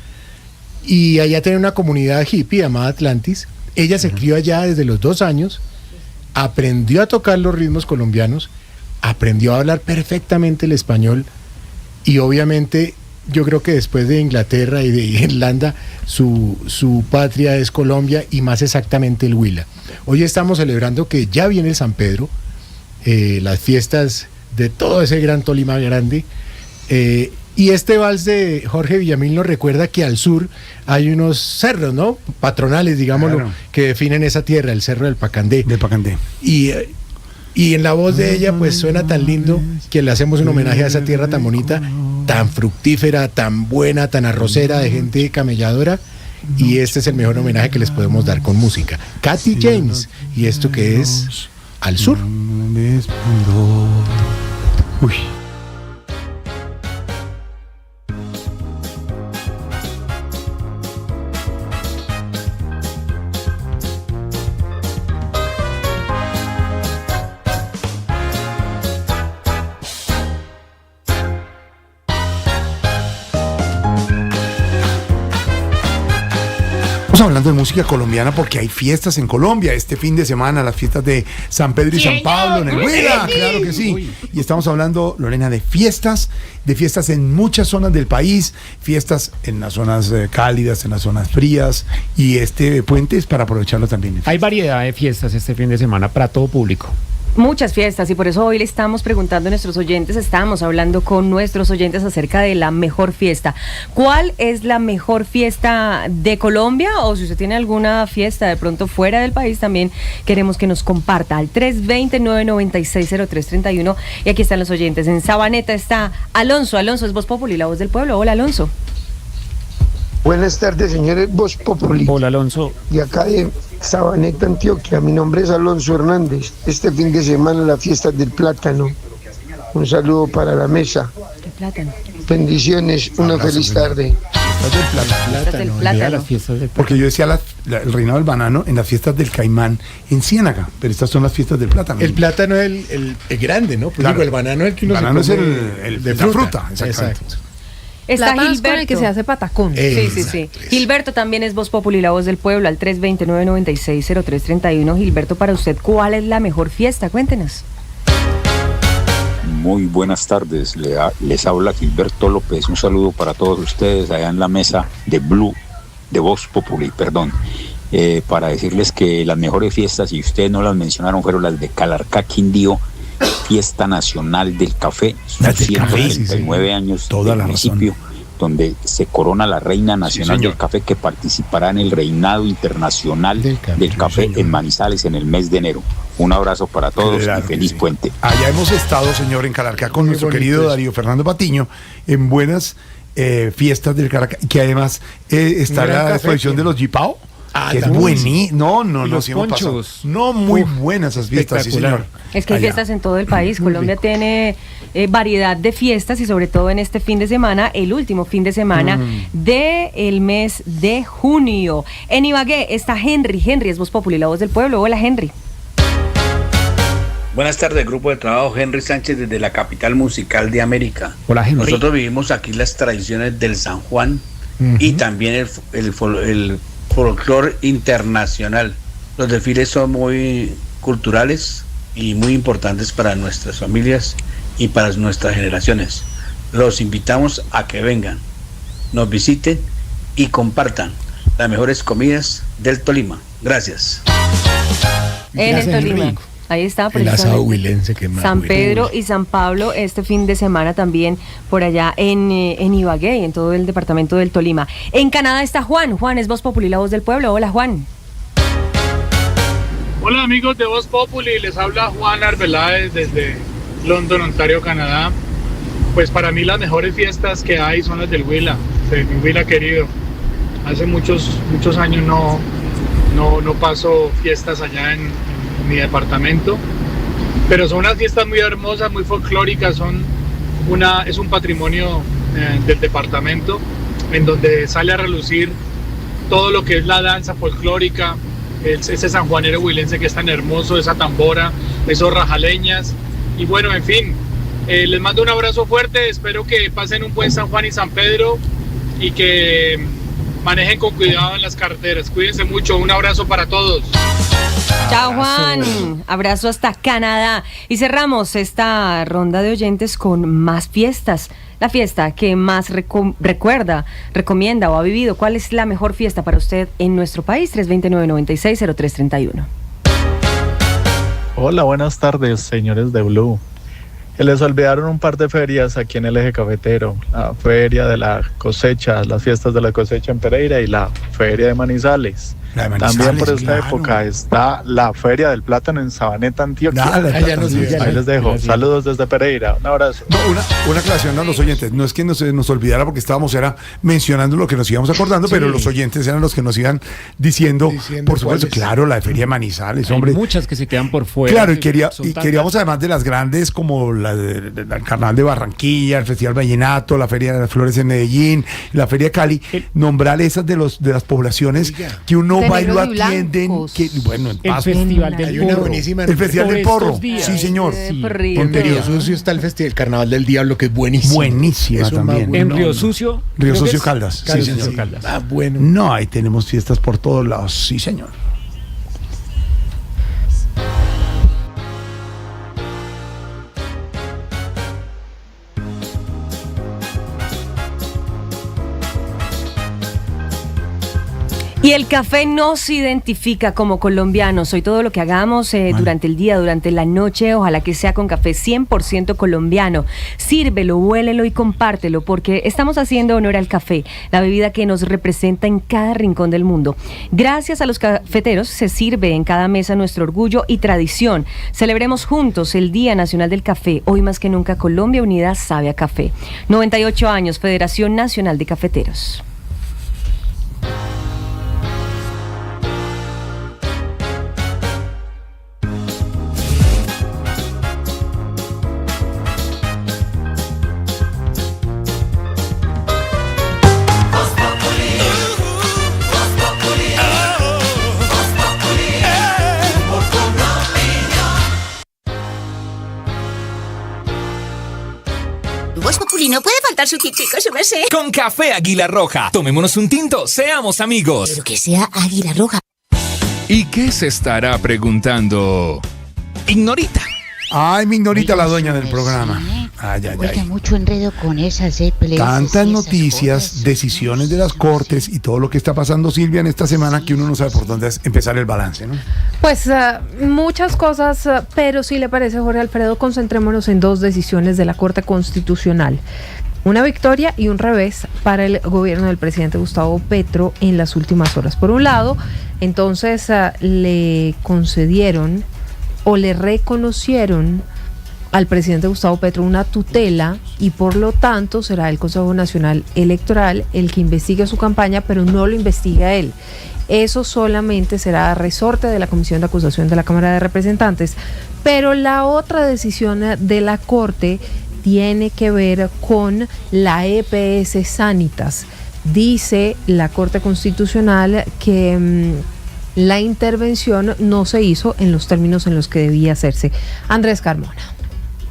y allá tiene una comunidad hippie llamada Atlantis. Ella se crió allá desde los 2 años, aprendió a tocar los ritmos colombianos, aprendió a hablar perfectamente el español y obviamente yo creo que después de Inglaterra y de Irlanda su patria es Colombia y más exactamente el Huila. Hoy estamos celebrando que ya viene el San Pedro, las fiestas de todo ese gran Tolima grande, y este vals de Jorge Villamil nos recuerda que al sur hay unos cerros, ¿no? Patronales, digámoslo, claro, que definen esa tierra, el cerro del Pacandé. Del Pacandé. Y en la voz de ella, pues suena tan lindo que le hacemos un homenaje a esa tierra tan bonita, tan fructífera, tan buena, tan arrocera, de gente camelladora. Y este es el mejor homenaje que les podemos dar con música. Katy James, y esto que es Al Sur. Uy. Estamos hablando de música colombiana porque hay fiestas en Colombia. Este fin de semana, las fiestas de San Pedro y San Pablo en el Huila, claro que sí. Y estamos hablando, Lorena, de fiestas en muchas zonas del país, fiestas en las zonas cálidas, en las zonas frías, y este puente es para aprovecharlo también. Hay variedad de fiestas este fin de semana para todo público. Muchas fiestas, y por eso hoy le estamos preguntando a nuestros oyentes, estamos hablando con nuestros oyentes acerca de la mejor fiesta. ¿Cuál es la mejor fiesta de Colombia? O si usted tiene alguna fiesta de pronto fuera del país, también queremos que nos comparta al 320-996-0331. Y aquí están los oyentes. En Sabaneta está Alonso. Alonso es Voz Populi, la voz del pueblo. Hola, Alonso. Buenas tardes, señores Voz Populi. Hola, Alonso. De acá de Sabaneta, Antioquia. Mi nombre es Alonso Hernández. Este fin de semana la fiesta del plátano. Un saludo para la mesa. El plátano. Bendiciones, una feliz tarde. Porque yo decía el reinado del banano en las fiestas del Caimán en Ciénaga, pero estas son las fiestas del plátano. El plátano es el grande, ¿no? Pues claro. Digo, el banano es el que uno el banano se come es de fruta. Exacto. Está Plátano es Gilberto. con el que se hace patacón. Sí. Gilberto también es Voz Populi, la voz del pueblo, al 320-996-0331. Gilberto, para usted, ¿cuál es la mejor fiesta? Cuéntenos. Muy buenas tardes, les habla Gilberto López, un saludo para todos ustedes allá en la mesa de Voz Populi, para decirles que las mejores fiestas, y ustedes no las mencionaron, fueron las de Calarcá, Quindío, Fiesta Nacional del Café, son 139 años del municipio, donde se corona la Reina Nacional del Café, que participará en el reinado internacional del café en Manizales en el mes de enero. Un abrazo para todos y feliz puente. Allá hemos estado, señor, en Calarcá con nuestro querido Darío Fernando Patiño, en buenas fiestas del Calarcá, que además está la exposición de los Jipao, que es buenísimo. No, sí hemos pasado. No, muy buenas esas fiestas, sí, señor. Es que hay fiestas en todo el país. Colombia tiene variedad de fiestas y sobre todo en este fin de semana, el último fin de semana del mes de junio. En Ibagué está Henry. Henry es Voz Populi, la voz del pueblo. Hola, Henry. Buenas tardes, grupo de trabajo. Henry Sánchez desde la capital musical de América. Hola, Henry. Nosotros vivimos aquí las tradiciones del San Juan y también el folclore internacional. Los desfiles son muy culturales y muy importantes para nuestras familias y para nuestras generaciones. Los invitamos a que vengan, nos visiten y compartan las mejores comidas del Tolima. Gracias. En el Tolima. Ahí está, el asado huilense, que más San Pedro y San Pablo este fin de semana también por allá en Ibagué, en todo el departamento del Tolima. En Canadá está Juan. Juan es Voz Populi, la voz del pueblo. Hola, Juan. Hola, amigos de Voz Populi, les habla Juan Arbeláez desde London, Ontario, Canadá. Pues para mí las mejores fiestas que hay son las del Huila, de mi Huila querido. Hace muchos años no paso fiestas allá en mi departamento, pero son unas fiestas muy hermosas, muy folclóricas, es un patrimonio del departamento en donde sale a relucir todo lo que es la danza folclórica, ese sanjuanero huilense que es tan hermoso, esa tambora, esos rajaleñas, y bueno, en fin, les mando un abrazo fuerte, espero que pasen un buen San Juan y San Pedro y que manejen con cuidado en las carreteras, cuídense mucho, un abrazo para todos. Chao, Juan. Abrazo hasta Canadá. Y cerramos esta ronda de oyentes con más fiestas. La fiesta que más recomienda o ha vivido. ¿Cuál es la mejor fiesta para usted en nuestro país? 320-996-0331. Hola, buenas tardes, señores de Blue. Les olvidaron un par de ferias aquí en el eje cafetero. La feria de la cosecha, las fiestas de la cosecha en Pereira y la feria de Manizales. También por esta época está la feria del plátano en Sabaneta, Antioquia. Ahí les dejo. Gracias. Saludos desde Pereira. Un abrazo. No, una aclaración a los oyentes. No es que nos olvidara porque estábamos mencionando lo que nos íbamos acordando, pero los oyentes eran los que nos iban diciendo por supuesto, claro, la de feria de Manizales, hombre. Hay muchas que se quedan por fuera. Claro, y queríamos además de las grandes como el Carnaval de Barranquilla, el Festival Vallenato, la Feria de las Flores en Medellín, la Feria de Cali, nombrar esas de las poblaciones que uno va y lo atienden, que bueno, en paz. El Festival del Porro. El Festival del Porro, sí, señor. En Río Sucio está el Carnaval del Diablo, que es buenísimo. Buenísimo también. En Río Sucio. Río Sucio Caldas, sí, señor. Caldas. Ah, bueno. No, ahí tenemos fiestas por todos lados, sí, señor. Y el café nos identifica como colombianos. Hoy todo lo que hagamos durante el día, durante la noche, ojalá que sea con café 100% colombiano. Sírvelo, huélelo y compártelo, porque estamos haciendo honor al café, la bebida que nos representa en cada rincón del mundo. Gracias a los cafeteros se sirve en cada mesa nuestro orgullo y tradición. Celebremos juntos el Día Nacional del Café. Hoy más que nunca Colombia unida sabe a café. 98 años, Federación Nacional de Cafeteros. Y no puede faltar su tintico, su merced. Con Café Águila Roja. Tomémonos un tinto, seamos amigos. Pero que sea Águila Roja. ¿Y qué se estará preguntando Ignorita? Ay, mi Ignorita, la dueña del programa. Ay. Mucho enredo con esas EPLS. Tantas noticias, decisiones de las cortes y todo lo que está pasando, Silvia, en esta semana que uno no sabe por dónde empezar el balance, ¿no? Pues muchas cosas, pero si le parece, Jorge Alfredo, concentrémonos en dos decisiones de la Corte Constitucional. Una victoria y un revés para el gobierno del presidente Gustavo Petro en las últimas horas. Por un lado, entonces le concedieron o le reconocieron al presidente Gustavo Petro una tutela y por lo tanto será el Consejo Nacional Electoral el que investigue su campaña, pero no lo investiga él. Eso solamente será resorte de la Comisión de Acusación de la Cámara de Representantes. Pero la otra decisión de la Corte tiene que ver con la EPS Sanitas. Dice la Corte Constitucional que la intervención no se hizo en los términos en los que debía hacerse. Andrés Carmona.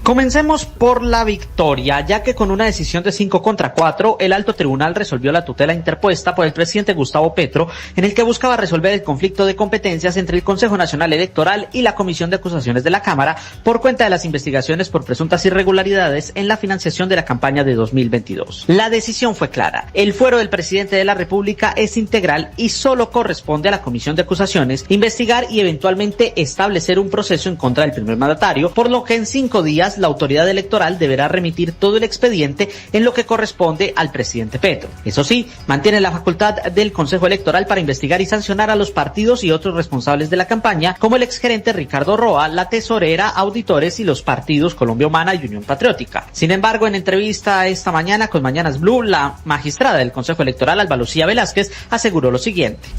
Comencemos por la victoria, ya que con una decisión de 5-4, el alto tribunal resolvió la tutela interpuesta por el presidente Gustavo Petro, en el que buscaba resolver el conflicto de competencias entre el Consejo Nacional Electoral y la Comisión de Acusaciones de la Cámara por cuenta de las investigaciones por presuntas irregularidades en la financiación de la campaña de 2022. La decisión fue clara. El fuero del presidente de la República es integral y solo corresponde a la Comisión de Acusaciones investigar y eventualmente establecer un proceso en contra del primer mandatario, por lo que en 5 días la autoridad electoral deberá remitir todo el expediente en lo que corresponde al presidente Petro. Eso sí, mantiene la facultad del Consejo Electoral para investigar y sancionar a los partidos y otros responsables de la campaña, como el exgerente Ricardo Roa, la tesorera, auditores y los partidos Colombia Humana y Unión Patriótica. Sin embargo, en entrevista esta mañana con Mañanas Blue, la magistrada del Consejo Electoral, Alba Lucía Velázquez, aseguró lo siguiente.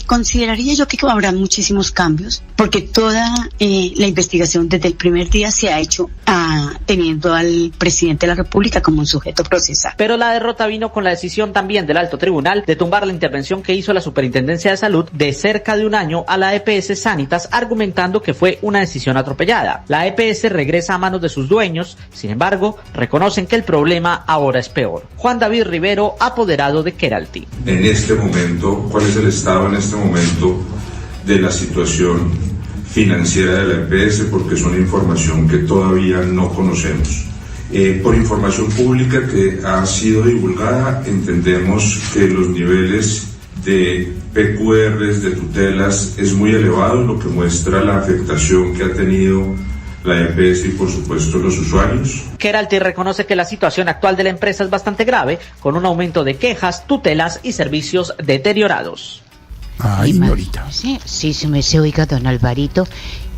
Consideraría yo que habrá muchísimos cambios, porque toda la investigación desde el primer día se ha hecho teniendo al presidente de la República como un sujeto procesal. Pero la derrota vino con la decisión también del alto tribunal de tumbar la intervención que hizo la Superintendencia de Salud de cerca de un año a la EPS Sanitas, argumentando que fue una decisión atropellada. La EPS regresa a manos de sus dueños, sin embargo, reconocen que el problema ahora es peor. Juan David Rivero, apoderado de Keralty. En este momento, ¿cuál es el estado en este momento de la situación financiera de la EPS? Porque es una información que todavía no conocemos. Por información pública que ha sido divulgada, entendemos que los niveles de PQRs, de tutelas, es muy elevado, lo que muestra la afectación que ha tenido la EPS y por supuesto los usuarios. Keralty reconoce que la situación actual de la empresa es bastante grave, con un aumento de quejas, tutelas y servicios deteriorados. Ay, Ignorita. Sí, se oiga, don Alvarito,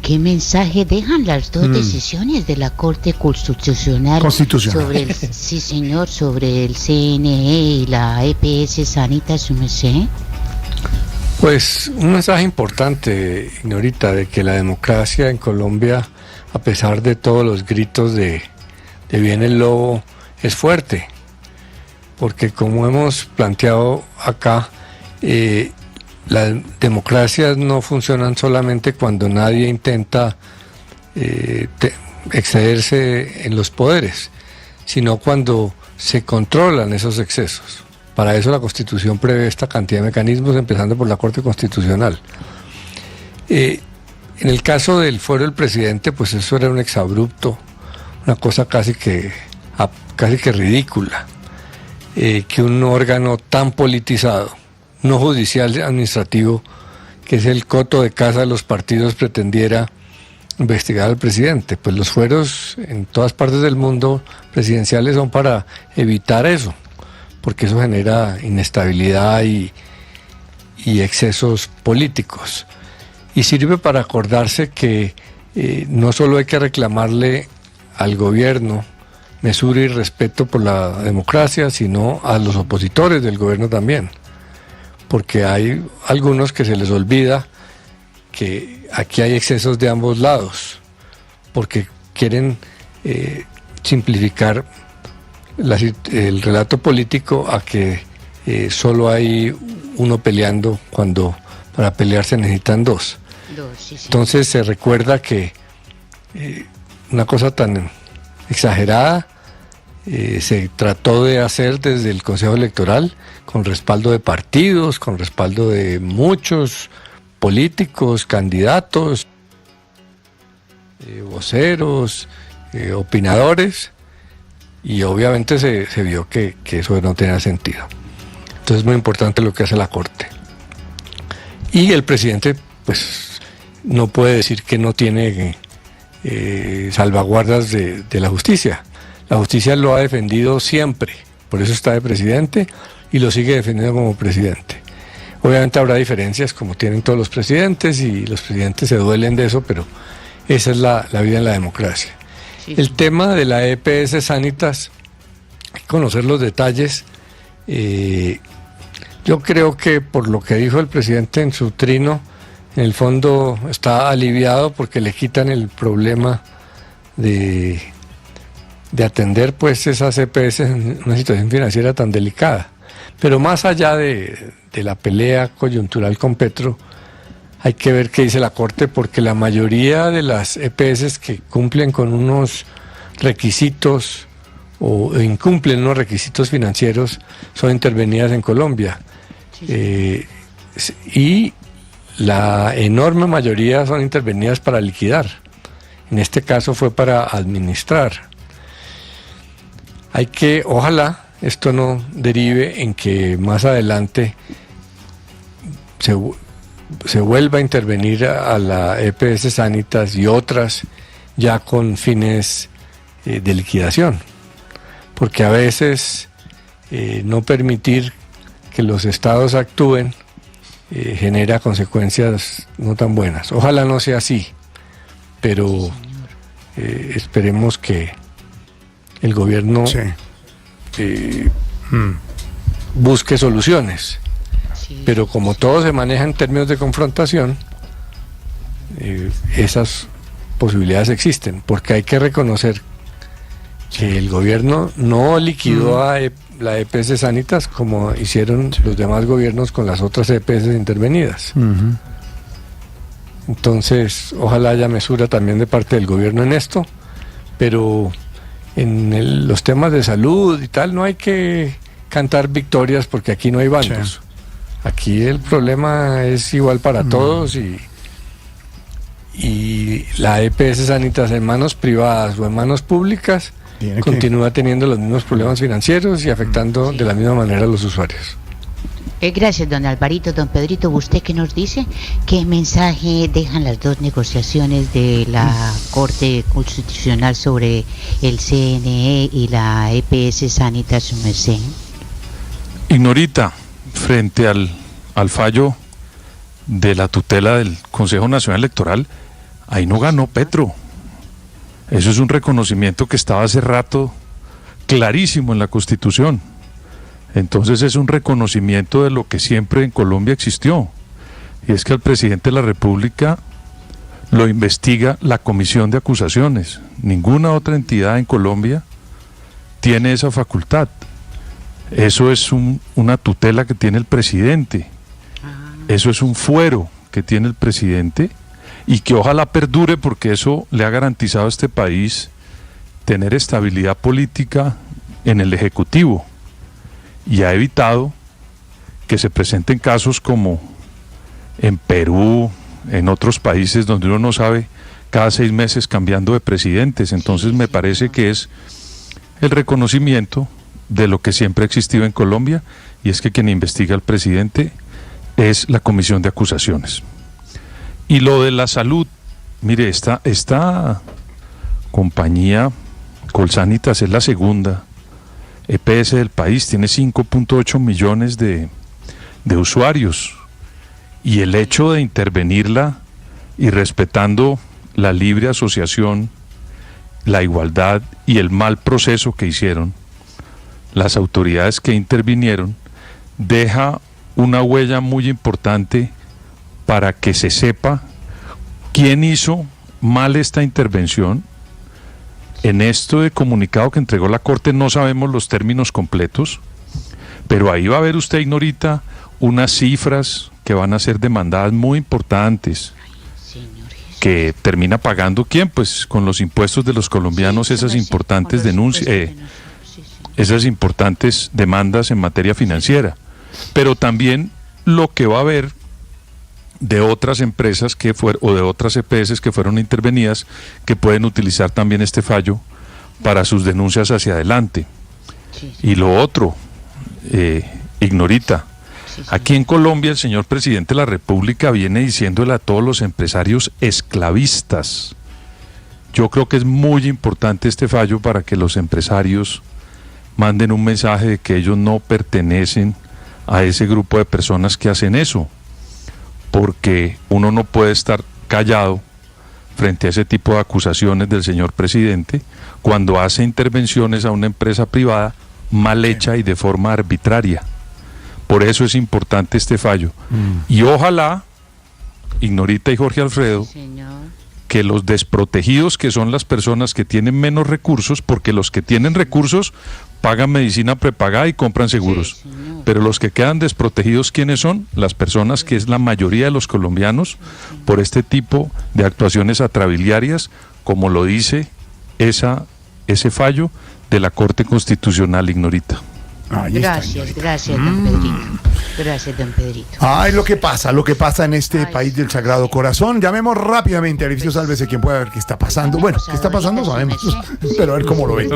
¿qué mensaje dejan las dos decisiones de la Corte Constitucional? Sobre el, sí, señor, sobre el CNE y la EPS Sanitas, su merced? Pues un mensaje importante, Ignorita, de que la democracia en Colombia, a pesar de todos los gritos de viene el lobo, es fuerte. Porque como hemos planteado acá, las democracias no funcionan solamente cuando nadie intenta excederse en los poderes, sino cuando se controlan esos excesos. Para eso la Constitución prevé esta cantidad de mecanismos, empezando por la Corte Constitucional. En el caso del fuero del presidente, pues eso era un exabrupto, una cosa casi que ridícula, que un órgano tan politizado, no judicial, administrativo, que es el coto de caza de los partidos, pretendiera investigar al presidente. Pues los fueros en todas partes del mundo presidenciales son para evitar eso, porque eso genera inestabilidad y excesos políticos. Y sirve para acordarse que no solo hay que reclamarle al gobierno mesura y respeto por la democracia, sino a los opositores del gobierno también. Porque hay algunos que se les olvida que aquí hay excesos de ambos lados, porque quieren simplificar el relato político a que solo hay uno peleando cuando para pelear se necesitan dos. Entonces se recuerda que una cosa tan exagerada se trató de hacer desde el Consejo Electoral con respaldo de partidos, con respaldo de muchos políticos, candidatos, voceros, opinadores, y obviamente se vio que eso no tenía sentido. Entonces es muy importante lo que hace la Corte. Y el presidente pues no puede decir que no tiene salvaguardas de la justicia. La justicia lo ha defendido siempre, por eso está de presidente y lo sigue defendiendo como presidente. Obviamente habrá diferencias como tienen todos los presidentes y los presidentes se duelen de eso, pero esa es la vida en la democracia. Sí. El tema de la EPS Sanitas, hay que conocer los detalles. Yo creo que por lo que dijo el presidente en su trino, en el fondo está aliviado porque le quitan el problema de atender pues esas EPS en una situación financiera tan delicada. Pero más allá de la pelea coyuntural con Petro, hay que ver qué dice la Corte, porque la mayoría de las EPS que cumplen con unos requisitos o incumplen unos requisitos financieros son intervenidas en Colombia. Y la enorme mayoría son intervenidas para liquidar. En este caso fue para administrar. Ojalá esto no derive en que más adelante se vuelva a intervenir a la EPS Sanitas y otras ya con fines de liquidación, porque a veces no permitir que los estados actúen genera consecuencias no tan buenas. Ojalá no sea así, pero esperemos que el gobierno busque soluciones. Pero como todo se maneja en términos de confrontación, esas posibilidades existen, porque hay que reconocer que el gobierno no liquidó a la EPS Sanitas como hicieron los demás gobiernos con las otras EPS intervenidas. Entonces, ojalá haya mesura también de parte del gobierno en esto, pero en los temas de salud y tal no hay que cantar victorias porque aquí no hay bandos. Sí. Aquí el problema es igual para todos y la EPS Sanitas en manos privadas o en manos públicas continúa teniendo los mismos problemas financieros y afectando de la misma manera a los usuarios. Gracias, don Alvarito. Don Pedrito, ¿usted qué nos dice? ¿Qué mensaje dejan las dos negociaciones de la Corte Constitucional sobre el CNE y la EPS Sanitas, su merced? Ignorita, frente al fallo de la tutela del Consejo Nacional Electoral, ahí no ganó Petro. Eso es un reconocimiento que estaba hace rato clarísimo en la Constitución. Entonces es un reconocimiento de lo que siempre en Colombia existió, y es que al presidente de la República lo investiga la Comisión de Acusaciones. Ninguna otra entidad en Colombia tiene esa facultad. Eso es una tutela que tiene el presidente. Eso es un fuero que tiene el presidente y que ojalá perdure, porque eso le ha garantizado a este país tener estabilidad política en el Ejecutivo y ha evitado que se presenten casos como en Perú, en otros países donde uno no sabe, cada 6 meses cambiando de presidentes. Entonces me parece que es el reconocimiento de lo que siempre ha existido en Colombia, y es que quien investiga al presidente es la Comisión de Acusaciones. Y lo de la salud, mire, esta compañía Colsanitas es la segunda EPS del país, tiene 5.8 millones de usuarios, y el hecho de intervenirla y respetando la libre asociación, la igualdad y el mal proceso que hicieron las autoridades que intervinieron, deja una huella muy importante para que se sepa quién hizo mal esta intervención. En esto de comunicado que entregó la Corte no sabemos los términos completos, pero ahí va a ver usted, Ignorita, unas cifras que van a ser demandadas muy importantes, que termina pagando ¿quién? Pues con los impuestos de los colombianos, esas importantes denuncias, esas importantes demandas en materia financiera, pero también lo que va a haber de otras empresas o de otras EPS que fueron intervenidas, que pueden utilizar también este fallo para sus denuncias hacia adelante. Y lo otro, Ignorita, aquí en Colombia el señor presidente de la República viene diciéndole a todos los empresarios esclavistas. Yo creo que es muy importante este fallo para que los empresarios manden un mensaje de que ellos no pertenecen a ese grupo de personas que hacen eso, porque uno no puede estar callado frente a ese tipo de acusaciones del señor presidente cuando hace intervenciones a una empresa privada mal hecha y de forma arbitraria. Por eso es importante este fallo. Y ojalá, Ignorita y Jorge Alfredo, que los desprotegidos, que son las personas que tienen menos recursos, porque los que tienen recursos pagan medicina prepagada y compran seguros, pero los que quedan desprotegidos, ¿quiénes son? Las personas que es la mayoría de los colombianos, por este tipo de actuaciones atrabiliarias, como lo dice ese fallo de la Corte Constitucional, Ignorita. Gracias, don Pedrito. Gracias, don Pedrito. Ay, lo que pasa en este país del Sagrado Corazón. Llamemos rápidamente a Edificio Sálvese, quien pueda ver qué está pasando. Bueno, qué está pasando sabemos, pero a ver cómo lo ven.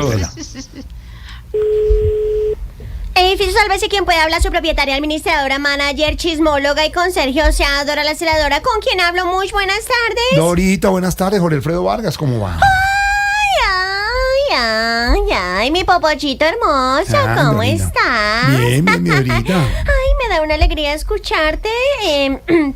Edificio Sálvese, quien puede hablar, su propietaria, administradora, manager, chismóloga y conserje, o sea, Dora la celadora, con quien hablo. Muy buenas tardes. Dorita, buenas tardes. Jorge Alfredo Vargas, ¿cómo va? Ay, mi popochito hermoso, ¿cómo estás? Bien, mi Dorita. Ay, me da una alegría escucharte,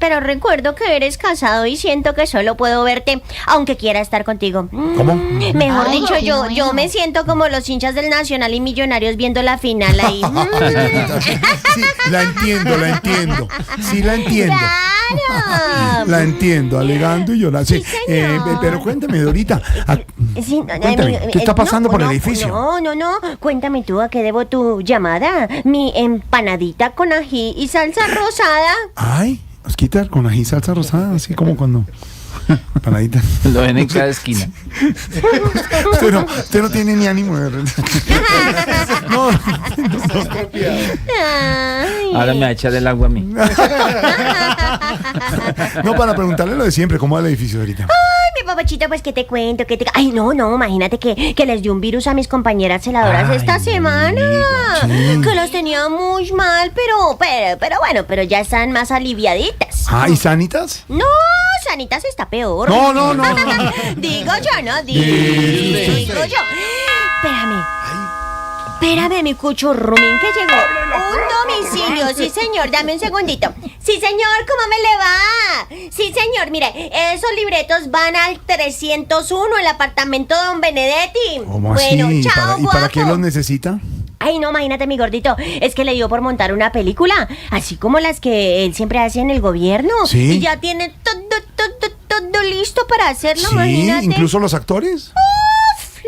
pero recuerdo que eres casado y siento que solo puedo verte, aunque quiera estar contigo. ¿Cómo? Mejor dicho, yo me siento como los hinchas del Nacional y Millonarios viendo la final ahí. Sí, la entiendo. Sí, la entiendo. ¡Claro! La entiendo, alegando y llorando. Sí, pero cuéntame, Dorita. Cuéntame, ¿qué está pasando por el edificio? No. Cuéntame tú, ¿a qué debo tu llamada? Mi empanadita con ají y salsa rosada. Ay, Osquita, con ají y salsa rosada, así como cuando... Empanadita. Lo ven en cada esquina. Usted no tiene ni ánimo de... No. Ahora me va a echar el agua a mí. No, para preguntarle lo de siempre, ¿cómo va el edificio ahorita? Ay, mi papachito, pues, ¿qué te cuento? Ay, no, imagínate que les dio un virus a mis compañeras celadoras esta semana. Sí. Que las tenía muy mal, pero bueno, pero ya están más aliviaditas. Ah, ¿y sanitas? No, sanitas está peor. No. Digo yo. Espérame, mi cuchurrumín, que llegó un domicilio. Sí, señor, dame un segundito. Sí, señor, ¿cómo me le va? Sí, señor, mire, esos libretos van al 301, el apartamento de don Benedetti. ¿Cómo bueno, así? Chao, ¿Y para qué los necesita? Ay, no, imagínate, mi gordito, es que le dio por montar una película, así como las que él siempre hace en el gobierno. ¿Sí? Y ya tiene todo listo para hacerlo, ¿sí? Imagínate. ¿Incluso los actores?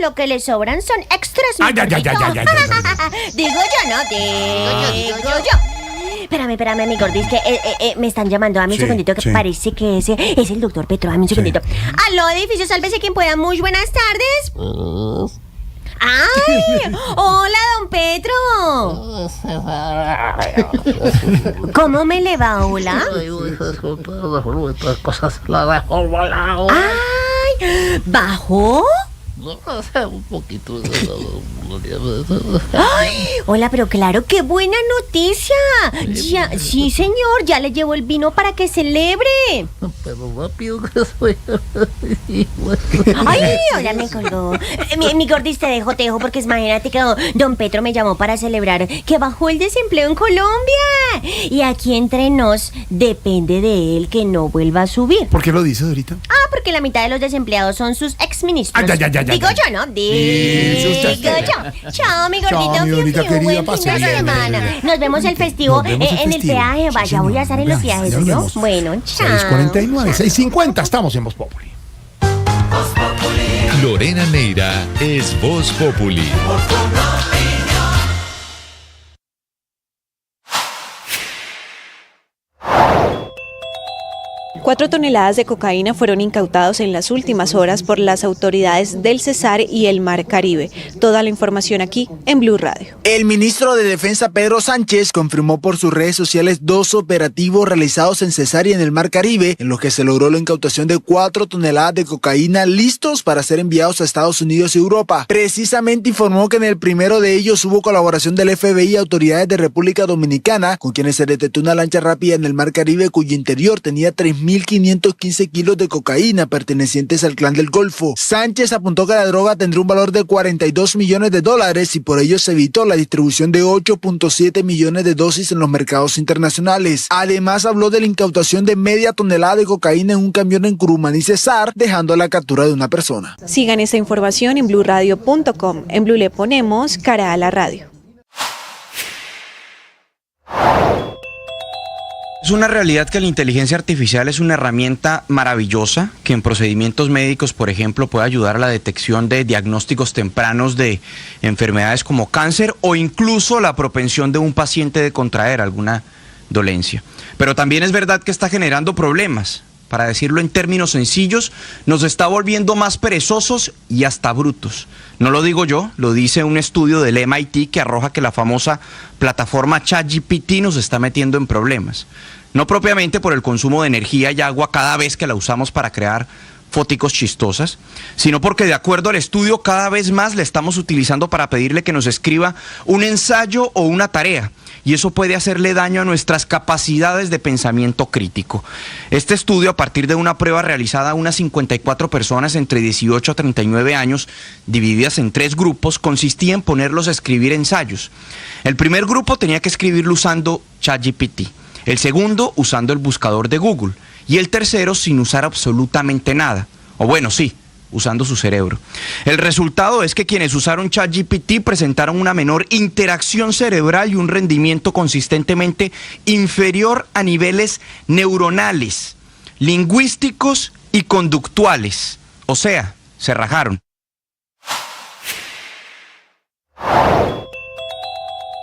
Lo que le sobran son extras. Ya. Digo yo. Espérame, mi gordis, que me están llamando. Dame un segundito, que parece que ese es el doctor Petro. Dame un segundito. Aló, edificio, sálvese quien pueda. Muy buenas tardes. ¡Ay! ¡Hola, don Petro! ¿Cómo me le va, hola? ¡Ay! ¿Bajó? Un poquito. Ay, hola, pero claro, qué buena noticia. Ya, sí, señor, ya le llevo el vino para que celebre. Pero rápido que soy. Ay, hola, me colgó. Mi gordis, te dejo, porque imagínate que don Petro me llamó para celebrar que bajó el desempleo en Colombia. Y aquí entre nos, depende de él que no vuelva a subir. ¿Por qué lo dice, Dorita? Porque la mitad de los desempleados son sus exministros. Digo yo, ¿no? Digo yo. Chao, mi gordito. Chao, mi Dorita querida, buen fin de semana. Nos vemos el festivo en el peaje. Vaya, voy a estar en los peajes, ¿yo? Bueno, chao. 6:49, 6:50, estamos en Voz Populi. Lorena Neira es Voz Populi. 4 toneladas de cocaína fueron incautados en las últimas horas por las autoridades del Cesar y el Mar Caribe. Toda la información aquí en Blue Radio. El ministro de Defensa Pedro Sánchez confirmó por sus redes sociales 2 operativos realizados en Cesar y en el Mar Caribe, en los que se logró la incautación de 4 toneladas de cocaína listos para ser enviados a Estados Unidos y Europa. Precisamente informó que en el primero de ellos hubo colaboración del FBI y autoridades de República Dominicana, con quienes se detectó una lancha rápida en el Mar Caribe cuyo interior tenía 3.515 kilos de cocaína pertenecientes al Clan del Golfo. Sánchez apuntó que la droga tendría un valor de $42 millones y por ello se evitó la distribución de 8.7 millones de dosis en los mercados internacionales. Además habló de la incautación de media tonelada de cocaína en un camión en Curumaní, Cesar, dejando la captura de una persona. Sigan esta información en bluradio.com. En Blue le ponemos cara a la radio. Es una realidad que la inteligencia artificial es una herramienta maravillosa que en procedimientos médicos, por ejemplo, puede ayudar a la detección de diagnósticos tempranos de enfermedades como cáncer o incluso la propensión de un paciente de contraer alguna dolencia. Pero también es verdad que está generando problemas. Para decirlo en términos sencillos, nos está volviendo más perezosos y hasta brutos. No lo digo yo, lo dice un estudio del MIT que arroja que la famosa plataforma ChatGPT nos está metiendo en problemas. No propiamente por el consumo de energía y agua cada vez que la usamos para crear foticos chistosas, sino porque de acuerdo al estudio cada vez más la estamos utilizando para pedirle que nos escriba un ensayo o una tarea. Y eso puede hacerle daño a nuestras capacidades de pensamiento crítico. Este estudio, a partir de una prueba realizada a unas 54 personas entre 18 a 39 años, divididas en 3 grupos, consistía en ponerlos a escribir ensayos. El primer grupo tenía que escribirlo usando ChatGPT, el segundo usando el buscador de Google y el tercero sin usar absolutamente nada. O bueno, sí, usando su cerebro. El resultado es que quienes usaron ChatGPT presentaron una menor interacción cerebral y un rendimiento consistentemente inferior a niveles neuronales, lingüísticos y conductuales. O sea, se rajaron.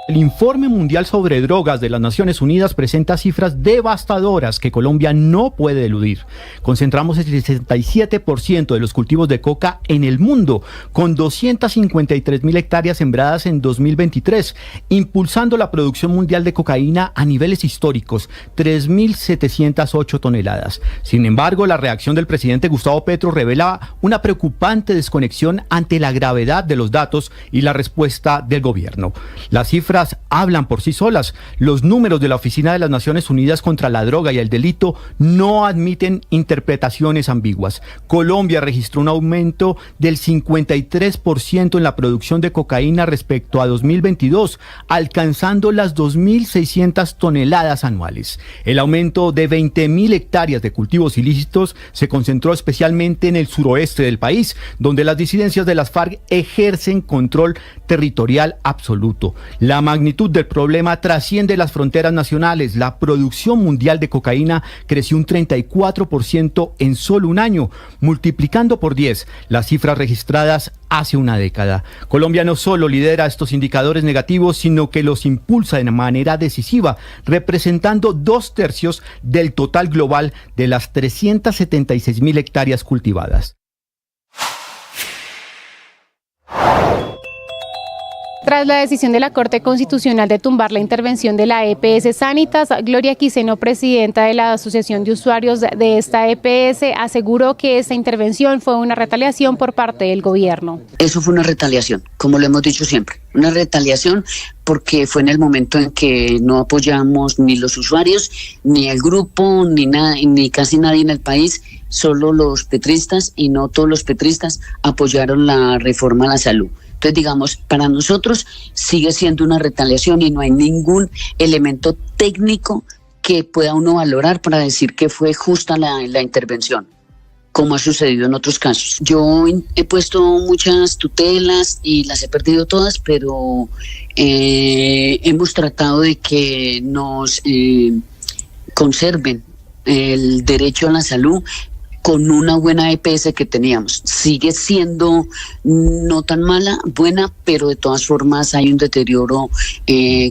El Informe Mundial sobre Drogas de las Naciones Unidas presenta cifras devastadoras que Colombia no puede eludir. Concentramos el 67% de los cultivos de coca en el mundo, con 253.000 hectáreas sembradas en 2023, impulsando la producción mundial de cocaína a niveles históricos, 3.708 toneladas. Sin embargo, la reacción del presidente Gustavo Petro revela una preocupante desconexión ante la gravedad de los datos y la respuesta del gobierno. Las cifras hablan por sí solas. Los números de la Oficina de las Naciones Unidas contra la Droga y el Delito no admiten interpretaciones ambiguas. Colombia registró un aumento del 53% en la producción de cocaína respecto a 2022, alcanzando las 2.600 toneladas anuales. El aumento de 20.000 hectáreas de cultivos ilícitos se concentró especialmente en el suroeste del país, donde las disidencias de las FARC ejercen control territorial absoluto. La magnitud del problema trasciende las fronteras nacionales. La producción mundial de cocaína creció un 34% en solo un año, multiplicando por 10 las cifras registradas hace una década. Colombia no solo lidera estos indicadores negativos, sino que los impulsa de manera decisiva, representando 2/3 del total global de las 376.000 hectáreas cultivadas. Tras la decisión de la Corte Constitucional de tumbar la intervención de la EPS Sanitas, Gloria Quiseno, presidenta de la Asociación de Usuarios de esta EPS, aseguró que esta intervención fue una retaliación por parte del gobierno. Eso fue una retaliación, como lo hemos dicho siempre, una retaliación porque fue en el momento en que no apoyamos ni los usuarios, ni el grupo, ni casi nadie en el país, solo los petristas, y no todos los petristas apoyaron la reforma a la salud. Entonces, digamos, para nosotros sigue siendo una retaliación y no hay ningún elemento técnico que pueda uno valorar para decir que fue justa la intervención, como ha sucedido en otros casos. Yo he puesto muchas tutelas y las he perdido todas, pero hemos tratado de que nos conserven el derecho a la salud con una buena EPS que teníamos. Sigue siendo no tan mala, buena, pero de todas formas hay un deterioro,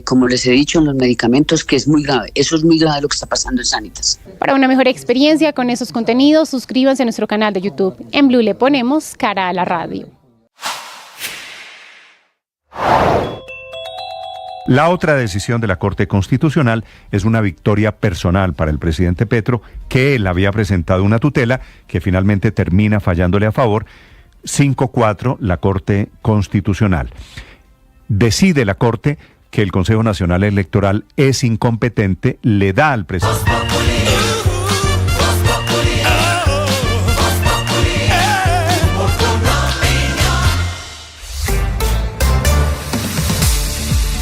como les he dicho, en los medicamentos, que es muy grave. Eso es muy grave lo que está pasando en Sanitas. Para una mejor experiencia con esos contenidos, suscríbanse a nuestro canal de YouTube. En Blue le ponemos cara a la radio. La otra decisión de la Corte Constitucional es una victoria personal para el presidente Petro, que él había presentado una tutela que finalmente termina fallándole a favor. 5-4 la Corte Constitucional. Decide la Corte que el Consejo Nacional Electoral es incompetente, le da al presidente.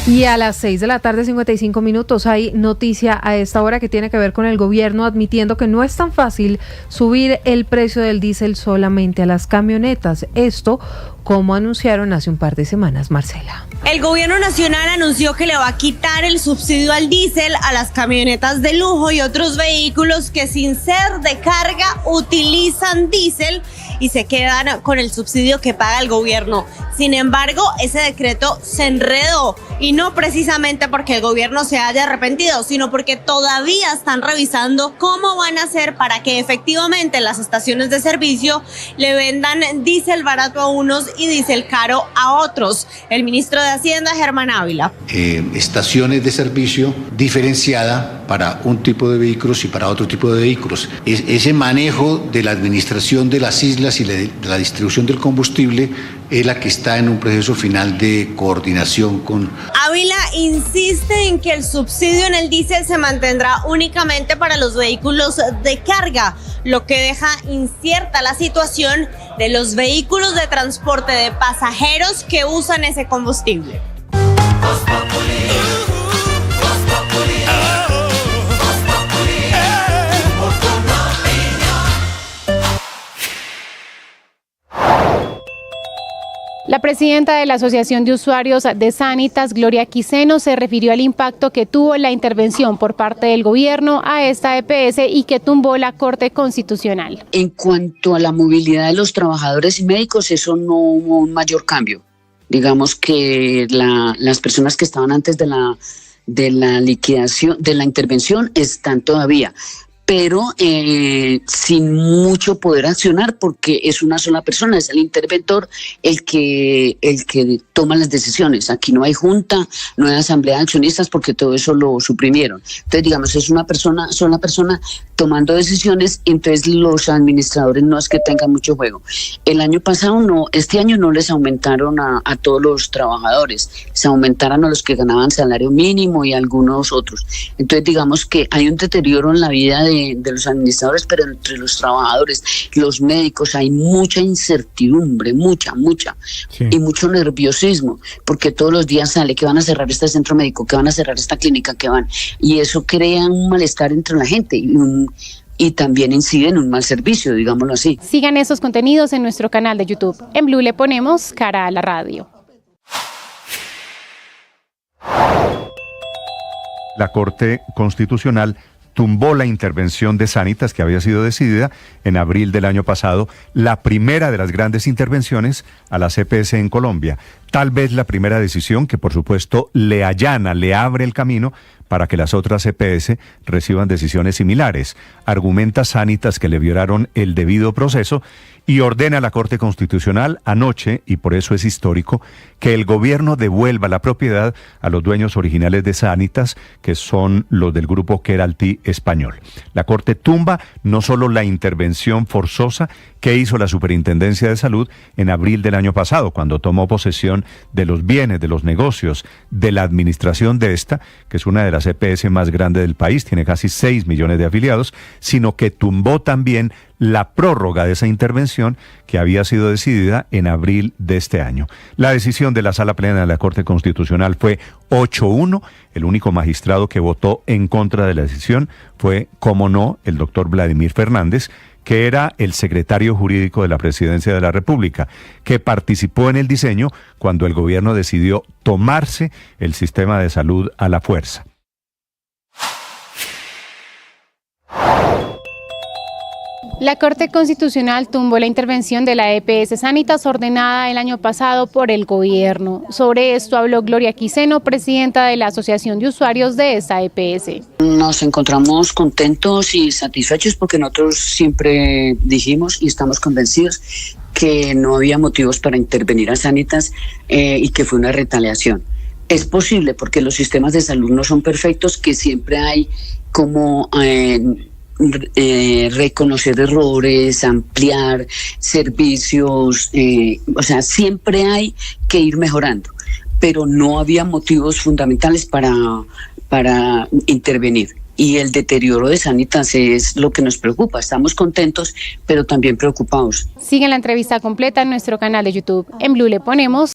Y a las 6 de la tarde, 55 minutos, hay noticia a esta hora que tiene que ver con el gobierno admitiendo que no es tan fácil subir el precio del diésel solamente a las camionetas. Esto, como anunciaron hace un par de semanas, Marcela. El gobierno nacional anunció que le va a quitar el subsidio al diésel a las camionetas de lujo y otros vehículos que sin ser de carga utilizan diésel y se quedan con el subsidio que paga el gobierno. Sin embargo, ese decreto se enredó y no precisamente porque el gobierno se haya arrepentido, sino porque todavía están revisando cómo van a hacer para que efectivamente las estaciones de servicio le vendan diésel barato a unos y diésel caro a otros. El ministro de Hacienda, Germán Ávila. Estaciones de servicio diferenciada para un tipo de vehículos y para otro tipo de vehículos. Ese manejo de la administración de las islas y de la distribución del combustible es la que está en un proceso final de coordinación con... Ávila insiste en que el subsidio en el diésel se mantendrá únicamente para los vehículos de carga, lo que deja incierta la situación de los vehículos de transporte de pasajeros que usan ese combustible. La presidenta de la Asociación de Usuarios de Sanitas, Gloria Quiseno, se refirió al impacto que tuvo la intervención por parte del gobierno a esta EPS y que tumbó la Corte Constitucional. En cuanto a la movilidad de los trabajadores y médicos, eso no hubo un mayor cambio. Digamos que las personas que estaban antes de la liquidación, de la intervención, están todavía, pero sin mucho poder accionar porque es una sola persona, es el interventor el que toma las decisiones. Aquí no hay junta, no hay asamblea de accionistas porque todo eso lo suprimieron. Entonces, digamos, es una sola persona tomando decisiones, entonces los administradores no es que tengan mucho juego. El año pasado no, este año no les aumentaron a todos los trabajadores, se aumentaron a los que ganaban salario mínimo y a algunos otros. Entonces, digamos que hay un deterioro en la vida de los administradores, pero entre los trabajadores, los médicos, hay mucha incertidumbre, mucha, sí. Y mucho nerviosismo, porque todos los días sale que van a cerrar este centro médico, que van a cerrar esta clínica, que van, y eso crea un malestar entre la gente y también incide en un mal servicio, digámoslo así. Sigan esos contenidos en nuestro canal de YouTube. En Blue le ponemos cara a la radio. La Corte Constitucional tumbó la intervención de Sanitas que había sido decidida en abril del año pasado, la primera de las grandes intervenciones a la EPS en Colombia. Tal vez la primera decisión que, por supuesto, le allana, le abre el camino para que las otras EPS reciban decisiones similares. Argumenta Sanitas que le violaron el debido proceso y ordena a la Corte Constitucional anoche, y por eso es histórico, que el gobierno devuelva la propiedad a los dueños originales de Sanitas, que son los del grupo Keralty español. La Corte tumba no solo la intervención forzosa que hizo la Superintendencia de Salud en abril del año pasado, cuando tomó posesión de los bienes, de los negocios, de la administración de esta, que es una de las EPS más grandes del país, tiene casi 6 millones de afiliados, sino que tumbó también la prórroga de esa intervención que había sido decidida en abril de este año. La decisión de la Sala Plena de la Corte Constitucional fue 8-1. El único magistrado que votó en contra de la decisión fue, como no, el doctor Vladimir Fernández, que era el secretario jurídico de la Presidencia de la República, que participó en el diseño cuando el gobierno decidió tomarse el sistema de salud a la fuerza. La Corte Constitucional tumbó la intervención de la EPS Sanitas ordenada el año pasado por el gobierno. Sobre esto habló Gloria Quiseno, presidenta de la Asociación de Usuarios de esta EPS. Nos encontramos contentos y satisfechos porque nosotros siempre dijimos y estamos convencidos que no había motivos para intervenir a Sanitas y que fue una retaliación. Es posible porque los sistemas de salud no son perfectos, que siempre hay como reconocer errores, ampliar servicios, o sea, siempre hay que ir mejorando, pero no había motivos fundamentales para intervenir. Y el deterioro de Sanitas es lo que nos preocupa. Estamos contentos, pero también preocupados. Sigan la entrevista completa en nuestro canal de YouTube. En Blue le ponemos